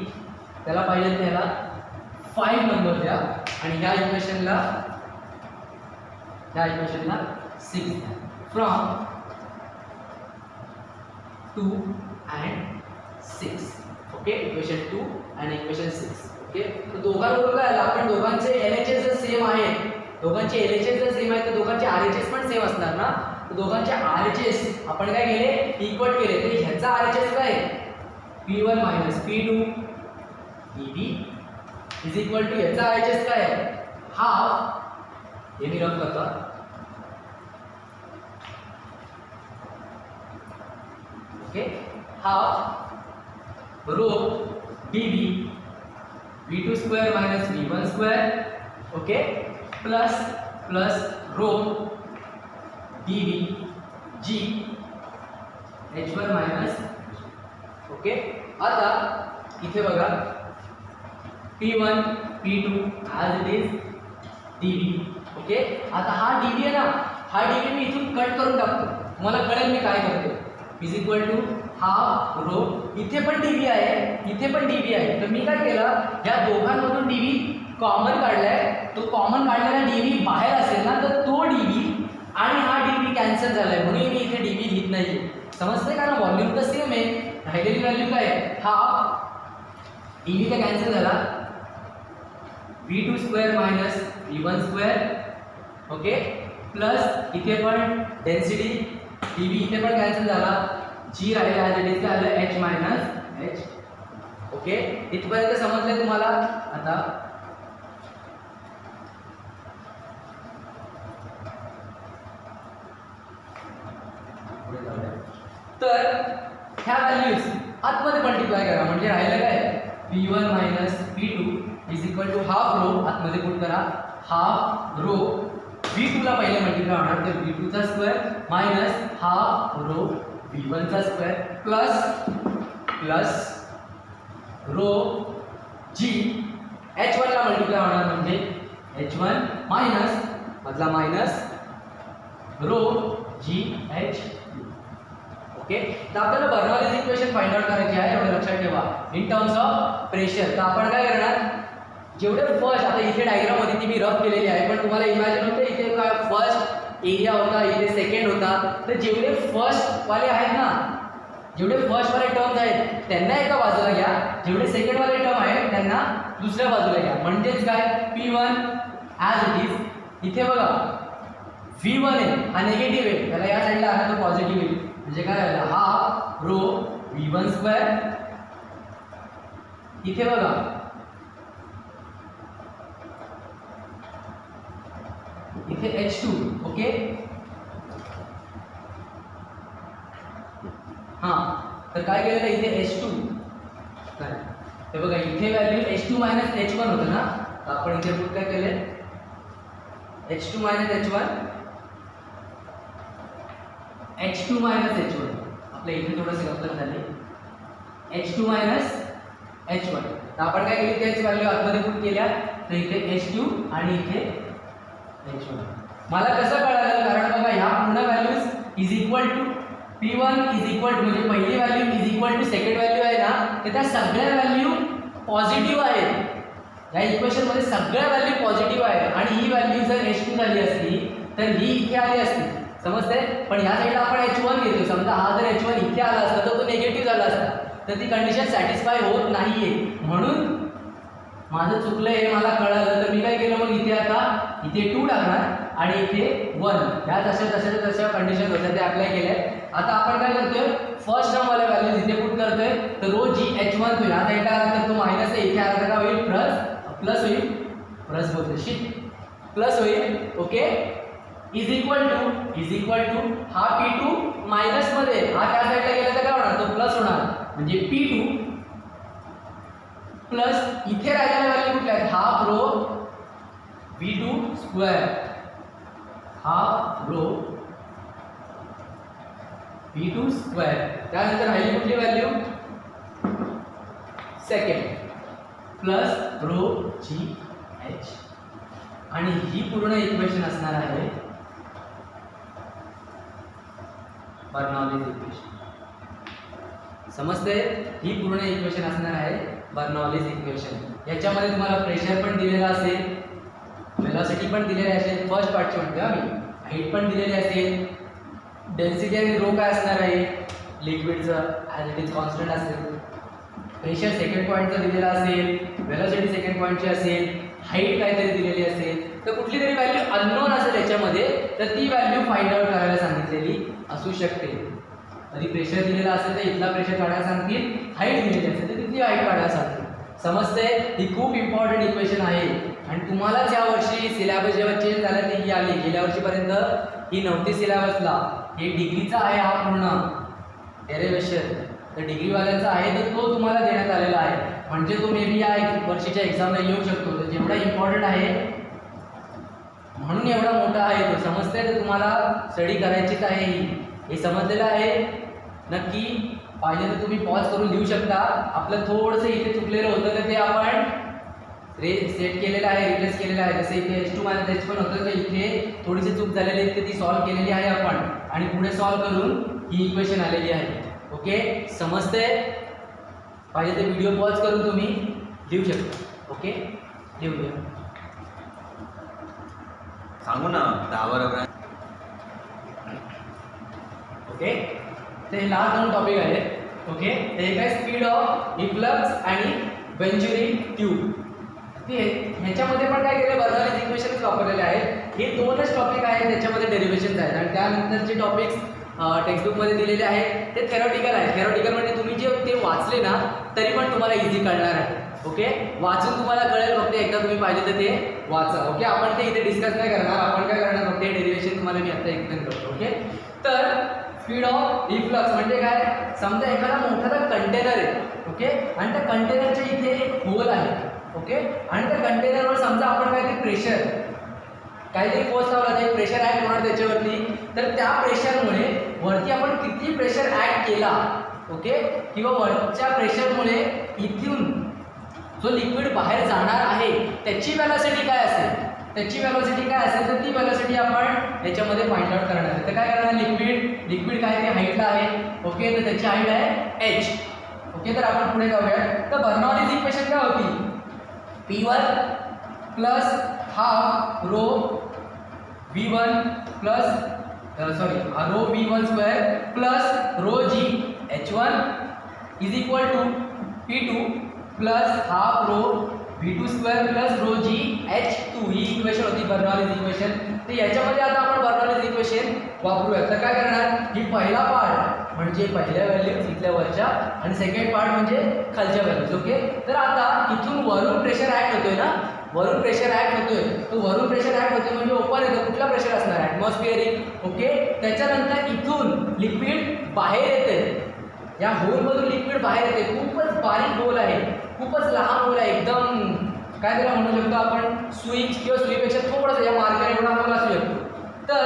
त्याला पाहिजे त्याला 5 नंबर द्या आणि ह्या इक्वेशनला 6 द्या. From 2 and 6. ओके इक्वेशन 2 आणि इक्वेशन 6. ओके तर दोघांबरोबर काय आलं, आपण दोघांचे LHS जर सेम आहेत, दोघांचे LHS जर सेम आहेत तर दोघांचे RHS पण सेम असणार ना. तर दोघांचे RHS आपण काय केले, इक्वल केले. तर ह्याचा RHS काय P1 - P2 dv is equal to ह्याचा RHS काय हाफ, हे मी रफ करतो, okay half rho dv v2 square minus v1 square. Okay plus rho dv g h1 minus. Okay आता इथे बघा P1 P2 as it is dv. Okay आता हा dv आहे ना, हा dv मी इथून कट करून टाकतो, तुम्हाला कळेल मी काय करतो. Is equal to half rho, इथे पण dv आहे, इथे पण dv आहे. तर मी काय केलं, या दोघांमधून dv कॉमन काढलाय. तो कॉमन काढलेला dv बाहेर असेल ना तर तो dv आणि हा dv कॅन्सल झालाय म्हणून मी इथे dv लिहित नाही. समजते का ना, व्हॉल्यूम तर सेम आहे, राहिलेली व्हॅल्यू काय हाफ dv तर कॅन्सल झाला, v2 square minus v1 square. Okay plus इथे पण डेन्सिटी dv इथे पण कॅन्सल झाला, g राहिला ॲज इट इज काय आलं h मायनस h. ओके इथपर्यंत समजलंय तुम्हाला. आता तर ह्या व्हॅल्यूज आतमध्ये मल्टिप्लाय करा म्हणजे राहिलं काय P1 - P2 is equal to half rho, आतमध्ये पुट करा हाफ रो v2 ला पहिले मल्टिप्लाय होणार तर v2 चा square minus half rho v1 चा square plus rho g h1 ला मल्टिप्लाय होणार म्हणजे h1 मायनस मधला minus row g h2. Okay, तर आपल्याला बर्नॉलीज इक्वेशन फाइंड आउट करायची आहे, एवढं लक्षात ठेवा इन टर्म्स ऑफ प्रेशर. तर आपण काय करणार, जेवढे फर्स्ट, आता इथे डायग्राम मध्ये ती मी रफ केलेली आहे, पण तुम्हाला इमॅजिन होते इथे काय फर्स्ट एरिया होता, इथे सेकंड होता, तर जेवढे फर्स्ट वाले आहेत ना, जेवढे फर्स्ट वाले टर्म्स आहेत त्यांना एका बाजूला घ्या, जेवढे सेकंड वाले टर्म आहेत त्यांना दुसऱ्या बाजूला घ्या. म्हणजेच काय, P1 ॲज इट इज. इथे बघा V1 आहे, हा निगेटिव्ह आहे, त्याला या साईडला आला तर पॉझिटिव्ह येईल. म्हणजे काय झालं, हा रो V1 स्क्वेअर. इथे बघा इथे H2. ओके, हा, तर काय केलेलं इथे H2. ते बघा इथे व्हॅल्यू H2 मायनस H1 होतं ना, तर आपण इथे पुढे काय केले, H2 minus H1, H2 minus H1. आपल्या इथे थोडंसं गंमत झाली, H2 मायनस H1. तर आपण काय केली, त्याच व्हॅल्यू आतमध्ये पुट केल्या, तर इथे H2 आणि इथे H1. मला कसं कळालं, कारण बघा ह्या पूर्ण values is equal to P1 is equal to, म्हणजे पहिली value is equal to second value आहे ना, तर त्या सगळ्या व्हॅल्यू पॉझिटिव्ह आहेत. या इक्वेशनमध्ये सगळ्या व्हॅल्यू पॉझिटिव्ह आहेत आणि ही व्हॅल्यू जर H2 झाली असती तर ही इथे आली असती, समजते. पण या साईडला आपण H1 घेतो, समजा हा जर H1 इथे आला असता तर तो निगेटिव्ह झाला असता, तर ती कंडिशन सॅटिस्फाय होत नाहीये. म्हणून माझं चुकलं हे मला कळालं, तर मी काय केलं, मग इथे आता इथे 2 टाकणार आणि इथे 1. ह्या तशा कंडिशन होत्या ते अप्लाय केल्या. आता आपण काय करतोय, फर्स्ट टर्म वाले व्हॅल्यूज इथे पुट करतोय, तर रो जी H1 तो ह्या साईडला आला तर तो मायनस आहे, इथे आला तर काय होईल, प्लस होईल, प्लस होईल. ओके, इज इक्वल टू हा P2 मायनस मध्ये, हा त्या साईडला गेला तर काय होणार, तो प्लस होणार, म्हणजे P2 प्लस इथे राहिलेल्या व्हॅल्यू कुठल्या आहेत, half rho V2 square, half rho V2 square. त्यानंतर राहिली कुठली value, second, plus rho GH. आणि ही पूर्ण इक्वेशन असणार आहे बर्नॉलीज इक्वेशन. समजते, ही पूर्ण इक्वेशन असणार आहे बर्नॉलीज इक्वेशन. याच्यामध्ये तुम्हाला प्रेशर पण दिलेला असेल, वेलोसिटी पण दिलेली असेल, फर्स्ट पार्टची म्हणतो आम्ही, हाईट पण दिलेली असेल, डेन्सिटी आणि रो काय असणार आहे लिक्विडचं ॲज इट इज कॉन्स्टंट असेल, प्रेशर सेकंड पॉईंटचं दिलेला असेल, वेलोसिटी सेकंड पॉईंटची असेल, हाईट काहीतरी दिलेली असेल, तर कुठली तरी व्हॅल्यू अननोन असेल याच्यामध्ये, तर ती व्हॅल्यू फाइंड आउट करायला सांगितलेली असू शकते. कधी प्रेशर दिलेला असेल तर इथला प्रेशर काढायला सांगतील, हाईट दिलेली असेल तर तिथली हाईट काढायला सांगतील. समजते, ही खूप इम्पॉर्टंट इक्वेशन आहे आणि तुम्हालाच या वर्षी सिलेबस जेव्हा चेंज झाला ती ही आली, गेल्या वर्षीपर्यंत ही नव्हती सिलेबसला. हे डिग्रीचा आहे हा पूर्ण डेरिव्हेशन, तर डिग्रीवाल्यांचा आहे तर तो तुम्हाला देण्यात आलेला आहे. म्हणजे तो मे बी या वर्षीच्या एक्झामला येऊ शकतो. तर जेवढा इम्पॉर्टंट आहे म्हणून एवढा मोठा आहे तो, समजते. तर तुम्हाला स्टडी करायचीच आहे ही, हे समजलेलं आहे नक्की. पाहिजे तर तुम्ही पॉज करून लिहू शकता. आपलं थोडंसं इथे चुकलेलं होतं तर ते आपण सेट केलेलं आहे, रिप्लेस केलेलं आहे. जसं इथे H2 मायनस H1 होतं तर इथे थोडीशी चूक झालेली आहे, तर ती सॉल्व्ह केलेली आहे आपण आणि पुढे सॉल्व्ह करून ही इक्वेशन आलेली आहे. ओके, समजते. पाहिजे ते व्हिडिओ पॉज करून तुम्ही लिहू शकता. ओके, लिहूया. सांगू ना 10 बरोबर. ओके, ते लास्ट 2 टॉपिक आहेत. ओके, ते एक आहे स्पीड ऑफ इफ्लक्स आणि वेंच्युरी ट्यूब. ते ह्याच्यामध्ये पण काय केलं, बर्नॉलीज इक्वेशनच वापरलेले आहेत. हे 2च टॉपिक आहेत त्याच्यामध्ये डेरिव्हेशन्स आहेत आणि त्यानंतरचे टॉपिक्स टेक्स्टबुकमध्ये दिलेले आहेत ते थेरॉटिकल आहे. थेरॉटिकल म्हणजे तुम्ही जे ते वाचले ना तरी पण तुम्हाला इझी कळणार आहे. ओके, वाचून तुम्हाला कळेल, फक्त एकदा तुम्ही पाहिजे तर ते वाचा. ओके, आपण ते इथे डिस्कस नाही करणार, आपण काय करणार फक्त हे डेरिव्हेशन तुम्हाला मी आता एक्सप्लेन करतो. ओके, तर स्पीड ऑफ इफ्लक्स म्हणजे काय, समजा एखादा मोठा कंटेनर आहे. ओके, आणि त्या कंटेनरच्या इथे एक होल आहे. ओके, आणि त्या कंटेनरवर समजा आपण काहीतरी प्रेशर, काहीतरी फोर्स लावला, ते प्रेशर ॲक्ट होणार त्याच्यावरती. तर त्या प्रेशरमुळे वरती आपण किती प्रेशर ॲक्ट केला, ओके, किंवा वरच्या प्रेशरमुळे इथून जो लिक्विड बाहेर जाणार आहे त्याची वेलोसिटी काय असेल, त्याची व्हेलॉसिटी काय असेल तर ती व्हेलॉसिटी आपण याच्यामध्ये फाइंड आउट करणार आहे. तर काय करणार, लिक्विड काय ते हाईटला आहे. ओके, तर त्याची हाईट आहे h. ओके, तर आपण पुढे जाऊया. तर बर्नौलीज इक्वेशन काय होती, P1 plus half rho V1 plus rho V1 square plus rho G H1 is equal to P2 plus half rho V2 square plus rho G H2. ही equation होती Bernoulli's equation. तर याच्यामध्ये आता आपण Bernoulli's equation वापरूया. तर काय करणार, ही पहिला पार्ट म्हणजे पहिल्या व्हॅल्यूज इथल्या वरच्या आणि सेकंड पार्ट म्हणजे खालच्या व्हॅल्यूज. ओके, तर आता इथून वरून प्रेशर ऍक्ट होतोय ना, वरून प्रेशर ऍक्ट होतोय. तो वरून प्रेशर ऍक्ट होतोय म्हणजे ओपन येतं. कुठला प्रेशर असणार, ॲटमॉस्फिअरिक. ओके, त्याच्यानंतर इथून लिक्विड बाहेर येते, या होलमधून लिक्विड बाहेर येते. खूपच बारीक होल आहे, खूपच लहान होल आहे, एकदम काय त्याला म्हणू शकतो आपण, सुई किंवा सुईपेक्षा थोडंसं या मार्गाने एवढा होल असू शकतो. तर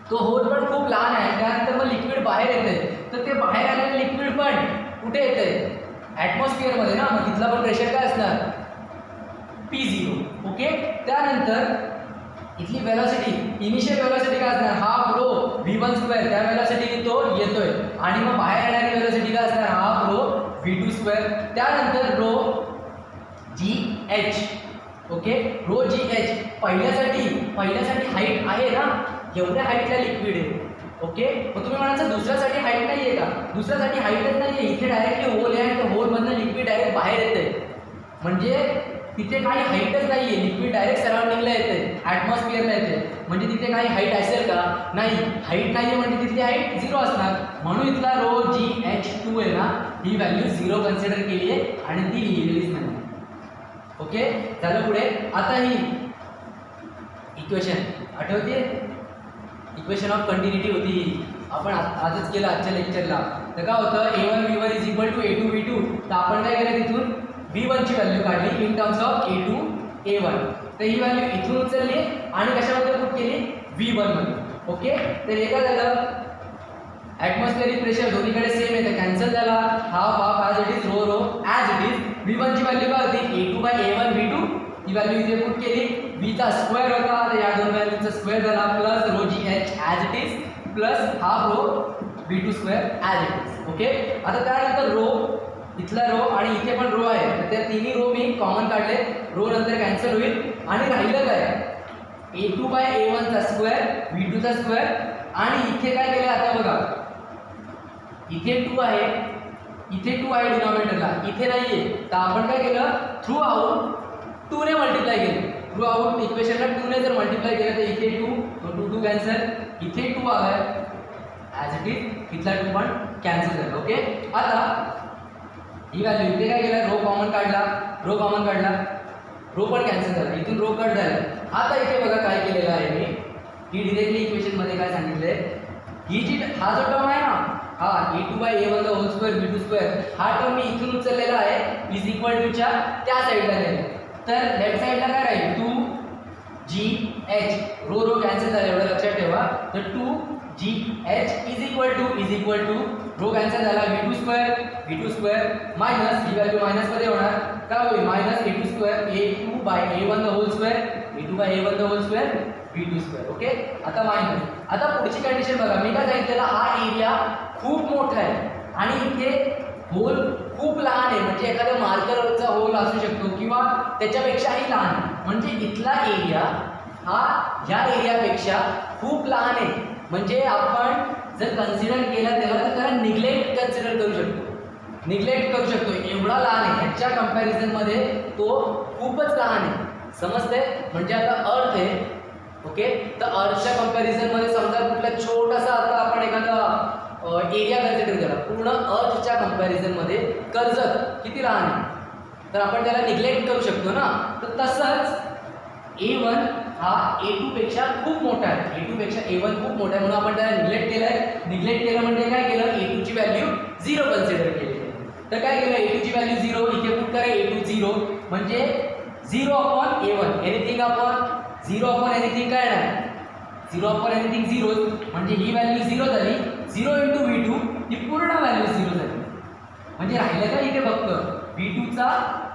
तो होल पण खूप लहान आहे. त्यानंतर मग लिक्विड बाहेर येते. तर ते बाहेर आलेलं लिक्विड पण कुठे येते, ॲटमॉस्फिअरमध्ये ना. मग तिथला पण प्रेशर काय असणार, P0. ओके, त्यानंतर इथली व्हेलॉसिटी, इनिशियल व्हेलॉसिटी काय असणार, हाफ रो V1 स्क्वेअर, त्या व्हेलॉसिटीने तो येतोय. आणि मग बाहेर येणारी व्हेलॉसिटी काय असणार, हाफ रो V2 स्क्वेअर. त्यानंतर rho GH. Okay, rho GH पहिल्यासाठी हाईट आहे ना, एवढ्या हाईटला लिक्विड आहे. ओके, मग तुम्ही म्हणाल दुसऱ्यासाठी हाईट नाही आहे का, दुसऱ्यासाठी हाईटच नाही आहे. इथे डायरेक्टली होल आहे आणि त्या होलमधनं लिक्विड डायरेक्ट बाहेर येते. म्हणजे तिथे काही हाईटच नाही आहे, लिक्विड डायरेक्ट सराउंडिंगला येते, ॲटमॉस्फिअरला येते. म्हणजे तिथे काही हाईट असेल का, नाही. हाईट नाही आहे म्हणजे तिथली हाईट 0 असणार. म्हणून इथला रो GH2 आहे ना, ही व्हॅल्यू 0 कन्सिडर केली आहे आणि ती लिहिलेलीच नाही. ओके, झालं पुढे. आता ही इक्वेशन आठवते, इक्वेशन ऑफ कंटिन्युटी होती ही, आपण आजच केलं आजच्या लेक्चरला. तर काय होतं, A1 V1 is equal to A2 V2. तर आपण काय केलं, तिथून V1 ची व्हॅल्यू काढली in terms of A2 A1. तर ही व्हॅल्यू इथून उचलली आणि कशामध्ये पुट केली, V1 मध्ये. ओके, तर हे काय झालं, ॲटमॉस्फिअरिक प्रेशर दोन्हीकडे सेम आहे, तर कॅन्सल झाला. Half as it is, rho as it is. V1 ची व्हॅल्यू काय होती, A2/A1 V2. ही व्हॅल्यू इथे पुट केली. V चा स्क्वेअर होता, तर या दोन व्हॅल्यूचा स्क्वेअर झाला, plus rho GH as it is plus half rho V2 square as it is. Okay, आता त्यानंतर रो, इथला रो आणि इथे पण रो आहे, तर त्या तिन्ही रो मी कॉमन काढले. रो नंतर कॅन्सल होईल आणि राहिलं काय, A2/A1 चा स्क्वेअर V2 चा स्क्वेअर. आणि इथे काय केलं आता बघा, इथे 2 आहे, इथे 2 आहे डिनॉमिनेटरला, इथे नाही आहे. तर आपण काय केलं, थ्रू आउट 2 ने मल्टिप्लाय केलं. थ्रू आउट इक्वेशनला 2 ने जर मल्टिप्लाय केलं तर इथे 2, तो 2 कॅन्सल, इथे 2 आहे ॲज इट इज, इथला 2 पण कॅन्सल झाला. ओके, आता ही व्हॅल्यू इथे काय केलं, रो कॉमन काढला, रो पण कॅन्सल झाला, इथून रो कट झाला. आता इथे बघा काय केलेलं आहे मी, ही डिरेक्टली इक्वेशनमध्ये काय सांगितलंय, ही जी हा जो टर्म आहे ना, हा A2/A1 the whole square V2 square, हा टर्म मी इथून उचललेला आहे, इज इक्वल टू च्या त्या साईडला नेलं. तर लेफ्ट साईडला काय राहील, 2GH, रो कॅन्सल झाला, एवढं लक्षात ठेवा. तर 2GH is equal to rho cancel झाला, V2 स्क्वेअर मायनस, ही व्हॅल्यू मायनसमध्ये होणार, काय होईल, minus A2 square A2/A1 the whole square A2/A1 the whole square V2 square. Okay, आता मायनस. आता पुढची कंडिशन बघा, मी काय सांगितलेलं, हा एरिया खूप मोठा आहे आणि इथे होल खूप लहान आहे. म्हणजे एखाद्या मार्करचा होल असू शकतो किंवा त्याच्यापेक्षाही लहान. म्हणजे इथला एरिया हा ह्या एरियापेक्षा खूप लहान आहे. म्हणजे आपण जर कन्सिडर केला तेव्हा तर त्याला निग्लेक्ट कन्सिडर करू शकतो, एवढा लहान आहे. ह्याच्या कंपॅरिझनमध्ये तो खूपच लहान आहे. समजते, म्हणजे आता अर्थ आहे. ओके, तर अर्थच्या कंपॅरिझनमध्ये समजा कुठला छोटासा, आता आपण एखादा एरिया कन्सिडर केला, पूर्ण अर्थच्या कंपॅरिझनमध्ये कर्जत किती लहान आहे, तर आपण त्याला निग्लेक्ट करू शकतो ना. तर तसंच A1 हा A2 पेक्षा खूप मोठा आहे, A2 पेक्षा A1 खूप मोठा आहे, म्हणून आपण त्याला निग्लेक्ट केलं म्हणजे काय केलं, A2 ची व्हॅल्यू 0 कन्सिडर केली. तर काय केलं, A2 ची व्हॅल्यू 0, इथे पुट करा A2 0, म्हणजे 0/A1, एनिथिंग अपॉन 0/एनिथिंग काय नाही, 0/एनिथिंग 0, म्हणजे ही व्हॅल्यू 0 झाली. 0 × V2 ही पूर्ण व्हॅल्यू 0 झाली. म्हणजे राहिलं का इथे फक्त V2 चा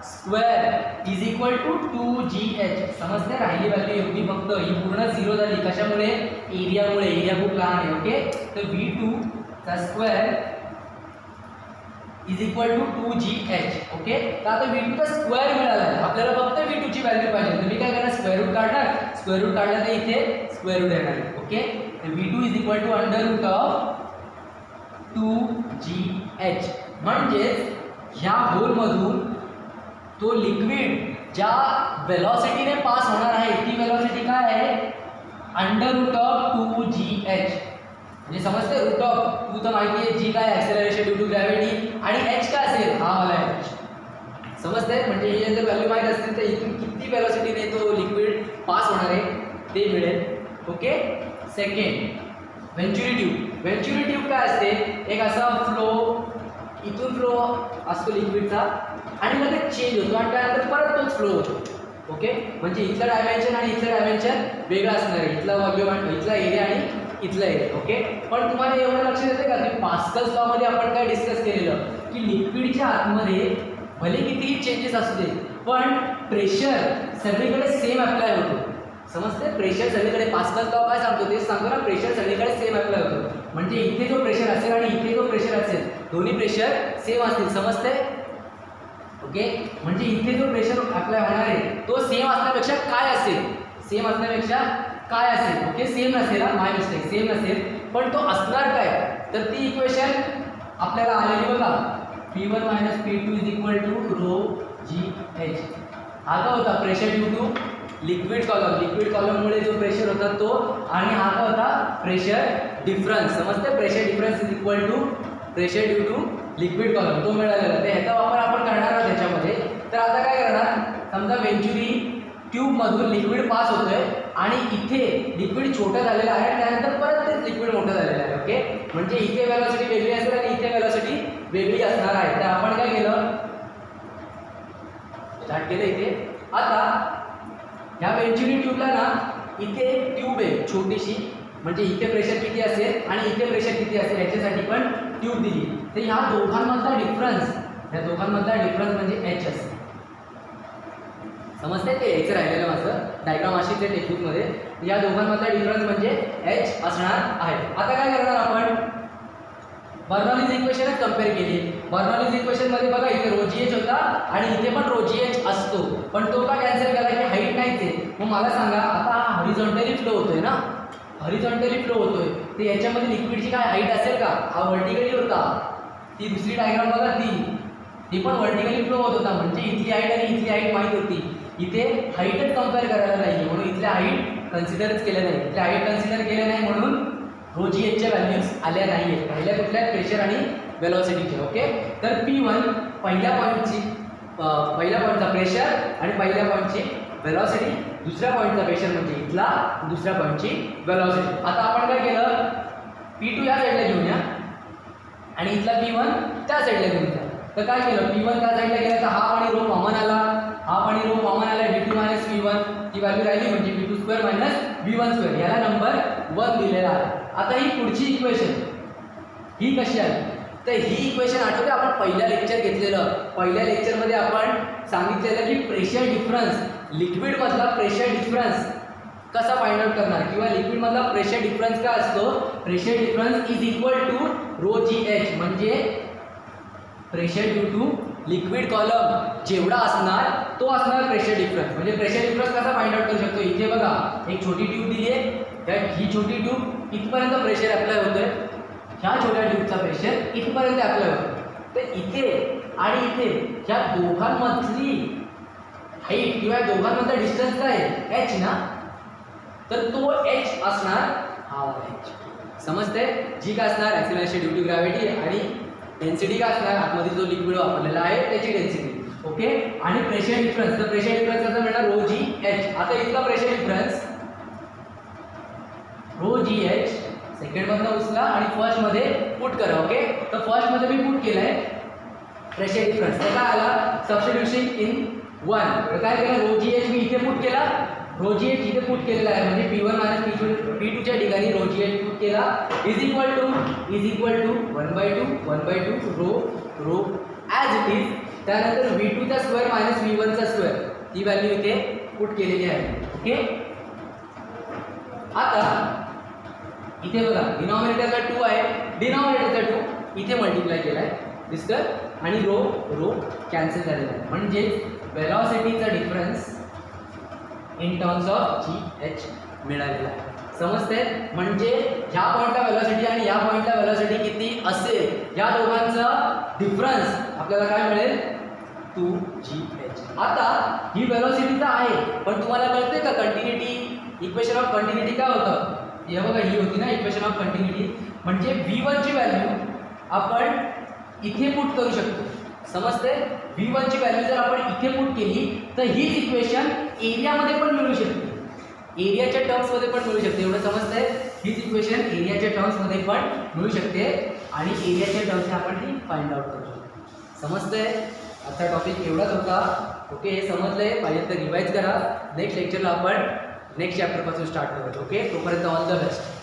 square is equal to 2GH. समजते, राहिली व्हॅल्यू एवढी फक्त, ही पूर्ण 0 झाली. कशामुळे? एरियामुळे. एरिया खूप लहान आहे. ओके, तर V2 चा square is equal to 2GH. Okay, तर आता V2 चा स्क्वेअर मिळाला आहे आपल्याला, फक्त V2 ची व्हॅल्यू पाहिजे. तर मी काय करणार? स्क्वेअर रूट काढणार. स्क्वेअर रूट काढला तर इथे स्क्वेअर रूट येणार. ओके, तर V2 is equal to under root of 2GH. म्हणजेच ह्या होलमधून तो लिक्विड ज्या वेलॉसिटीने पास होणार आहे ती वेलॉसिटी काय आहे? Under root of 2GH. म्हणजे समजते, रूट ऑफ 2 तर माहिती आहे, जी काय ॲक्सेलरेशन ड्यू टू ग्रॅव्हिटी, आणि H काय असेल? हा वाला H. समजते, म्हणजे ही जर व्हॅल्यू माहीत असतील तर इथून किती वेलॉसिटीने तो लिक्विड पास होणार आहे ते मिळेल. Okay, second venturi tube. Venturi tube काय असते? एक असा फ्लो, इथून फ्लो असतो लिक्विडचा आणि मग ते चेंज होतो आणि त्यानंतर परत तोच फ्लो होतो. ओके, म्हणजे इथलं डायमेन्शन आणि इथलं डायमेन्शन वेगळं असणार आहे. इथला व्हॉल्यूम, इथला एरिया आणि इथला एरिया. ओके, पण तुम्हाला एवढं लक्षात येते का की पास्कल्स लॉ मध्ये आपण काय डिस्कस केलेलं की लिक्विडच्या आतमध्ये भले कितीही चेंजेस असू दे पण प्रेशर सगळीकडे सेम अप्लाय होतो. समजते, प्रेशर सगळीकडे, पास्कल्स लॉ काय सांगतो तेच सांगतो ना, प्रेशर सगळीकडे सेम अप्लाय होतो. म्हणजे इथे जो प्रेशर असेल आणि इथे जो प्रेशर असेल दोन्ही प्रेशर सेम असतील. समजते, ओके, म्हणजे इथे जो प्रेशर अप्लाय होणार आहे तो सेम असण्यापेक्षा काय असेल? सेम असण्यापेक्षा काय असेल? ओके, सेम नसेल, माय मिस्टेक, सेम नसेल, पण तो असणार काय? तर ती इक्वेशन आपल्याला आलेली बघा, P1 - P2 is equal to ρGH. हा काय होता? Pressure due to liquid column. Liquid कॉलममुळे जो प्रेशर होता तो, आणि हा काय होता? Pressure difference. समजते, pressure difference is equal to pressure due to liquid column, तो मिळालेला. तर ह्याचा वापर आपण करणार आहोत त्याच्यामध्ये. तर आता काय करणार? समजा व्हेंच्युरी ट्यूबमधून लिक्विड पास होतोय आणि इथे लिक्विड छोटं झालेलं आहे, त्यानंतर परत तेच लिक्विड मोठं झालेलं आहे. ओके, म्हणजे इथे वेलॉसिटी वेगळी असेल आणि इथे वेलॉसिटी वेगळी असणार आहे. तर आपण काय केलं? स्टार्ट केलं इथे. आता ह्या व्हेंच्युरी ट्यूबला ना इथे एक ट्यूब आहे छोटीशी, म्हणजे इथे प्रेशर किती असेल आणि इथे प्रेशर किती असेल याच्यासाठी पण ट्यूब दिली. तर ह्या दोघांमधला डिफरन्स, ह्या दोघांमधला डिफरन्स म्हणजे H असेल. समजते, ते यायचं राहिलेलं माझं डायग्राम अशीच आहे टेक्निकमध्ये. या दोघांमधला डिफरन्स म्हणजे H असणार आहे. आता काय करणार आपण? बर्नॉलीज इक्वेशनच कम्पेअर केली. बर्नॉलीज इक्वेशनमध्ये बघा इथे ρGH होता आणि इथे पण ρGH असतो, पण तो का कॅन्सल केला की हाईट नाहीच आहे. मग मला सांगा, आता हा हॉरिझॉन्टली फ्लो होतोय ना, हॉरिझॉन्टली फ्लो होतोय, तर याच्यामध्ये लिक्विडची काय हाईट असेल का? हा व्हर्टिकली होता. ती दुसरी डायग्राम बघा, ती पण व्हर्टिकली फ्लो होत होता, म्हणजे इथली हाईट आणि इथली हाईट माहीत होती. इथे हाईटच कम्पेअर करायला नाही म्हणून इथल्या हाईट कन्सिडरच केल्या नाही. इथल्या हाईट कन्सिडर केल्या नाही म्हणून ρGHच्या व्हॅल्यूज आल्या नाही आहेत. पहिल्या कुठल्या? प्रेशर आणि वेलॉसिटीचे. ओके, तर P1 पहिल्या पॉईंटचा प्रेशर आणि पहिल्या पॉईंटची वेलॉसिटी, दुसऱ्या पॉईंटचा प्रेशर म्हणजे इथला, दुसऱ्या पॉईंटची वेलॉसिटी. आता आपण काय केलं? P2 या साईडला घेऊन या आणि इथला P1 त्या साईडला घेऊन जा. तर काय केलं? P1 त्या साईडला गेला तर हाफ आणि रो कॉमन आला, हाफ आणि रो कॉमन आला, V2 - V1 ती व्हॅल्यू राहिली, म्हणजे V2² - V1². याला नंबर 1 दिलेला आहे. आता ही पुढची इक्वेशन ही कशी आली? तर ही इक्वेशन आठवते आपण पहिल्या लेक्चर घेतलेलं. पहिल्या लेक्चरमध्ये आपण सांगितलेलं की प्रेशर डिफरन्स, लिक्विडमधला प्रेशर डिफरन्स कसा फाइंड आउट करणार, किंवा लिक्विडमधला प्रेशर डिफरन्स काय असतो? Pressure difference is equal to ρGH, म्हणजे pressure due to liquid column जेवढा असणार तो असणार प्रेशर डिफरन्स. म्हणजे प्रेशर डिफरन्स कसा फाइंड आउट करू शकतो? इथे बघा एक छोटी ट्यूब दिली आहे, त्यात ही छोटी ट्यूब इथपर्यंत प्रेशर अप्लाय होतोय, ह्या छोट्या ट्यूबचा प्रेशर इथपर्यंत अप्लाय होतो. तर इथे आणि इथे ह्या दोघांमधली हाईट किंवा दोघांमधला डिस्टन्स काय आहे? H ना, तर तो H असणार हा H. समजते? जी काय असणार? ॲक्सिलरेशन ड्यू टू ग्रॅव्हिटी, आणि डेन्सिटी काय असणार? आतमध्ये जो लिक्विड वापरलेला आहे त्याची डेन्सिटी. ओके, आणि प्रेशर डिफरन्स, तर प्रेशर डिफरन्स कसा मिळणार? ρGH. आता इथला प्रेशर डिफरन्स ρGH सेकंडमधनं उचला आणि फर्स्टमध्ये पुट करा. ओके, तर फर्स्टमध्ये मी पुट केलं आहे प्रेशर डिफरन्स. तर काय आला? Substitution in 1. तर काय केलं? ρGH मी इथे पुट केला, ρGH इथे पुट केलेला आहे, म्हणजे P1 - P2 च्या ठिकाणी ρGH पुट केला is equal to 1/2 1/2 rho as it is त्यानंतर V2 चा स्क्वेअर मायनस V1 चा स्क्वेअर ही व्हॅल्यू इथे पुट केलेली आहे. ओके. आता इथे बघा डिनॉमिनेटरला 2 आहे, डिनॉमिनेटरचा 2 इथे मल्टिप्लाय केलाय दिसतं आणि रो कॅन्सल झालेला आहे. म्हणजे वेलॉसिटीचा difference in terms of GH मिळालेला आहे. समजते? म्हणजे ह्या पॉईंटला वेलॉसिटी आणि या पॉईंटला वेलॉसिटी किती असेल या दोघांचा डिफरन्स आपल्याला काय मिळेल 2GH. आता ही वेलॉसिटीचा आहे पण तुम्हाला कळते का कंटिन्युटी इक्वेशन ऑफ कंटिन्युटी काय होतं? हे बघा ही होती ना इक्वेशन ऑफ कंटिन्युटी. म्हणजे V1 ची व्हॅल्यू आपण इथे पुट करू शकतो. समजते? V1 ची व्हॅल्यू जर आपण इथे पुट केली तर हीच इक्वेशन एरियामध्ये पण मिळू शकते, एरियाच्या टर्म्समध्ये पण मिळू शकते. एवढं समजतंय? हीच इक्वेशन एरियाच्या टर्म्समध्ये पण मिळू शकते आणि एरियाच्या टर्म्सने आपण ती फाइंड आउट करू शकतो. समजतंय? आजचा टॉपिक एवढाच होता. ओके, हे समजलंय पाहिजे तर रिवाइज करा. नेक्स्ट लेक्चरला आपण नेक्स्ट चॅप्टरपासून स्टार्ट करूया. ओके, तोपर्यंत ऑल द बेस्ट.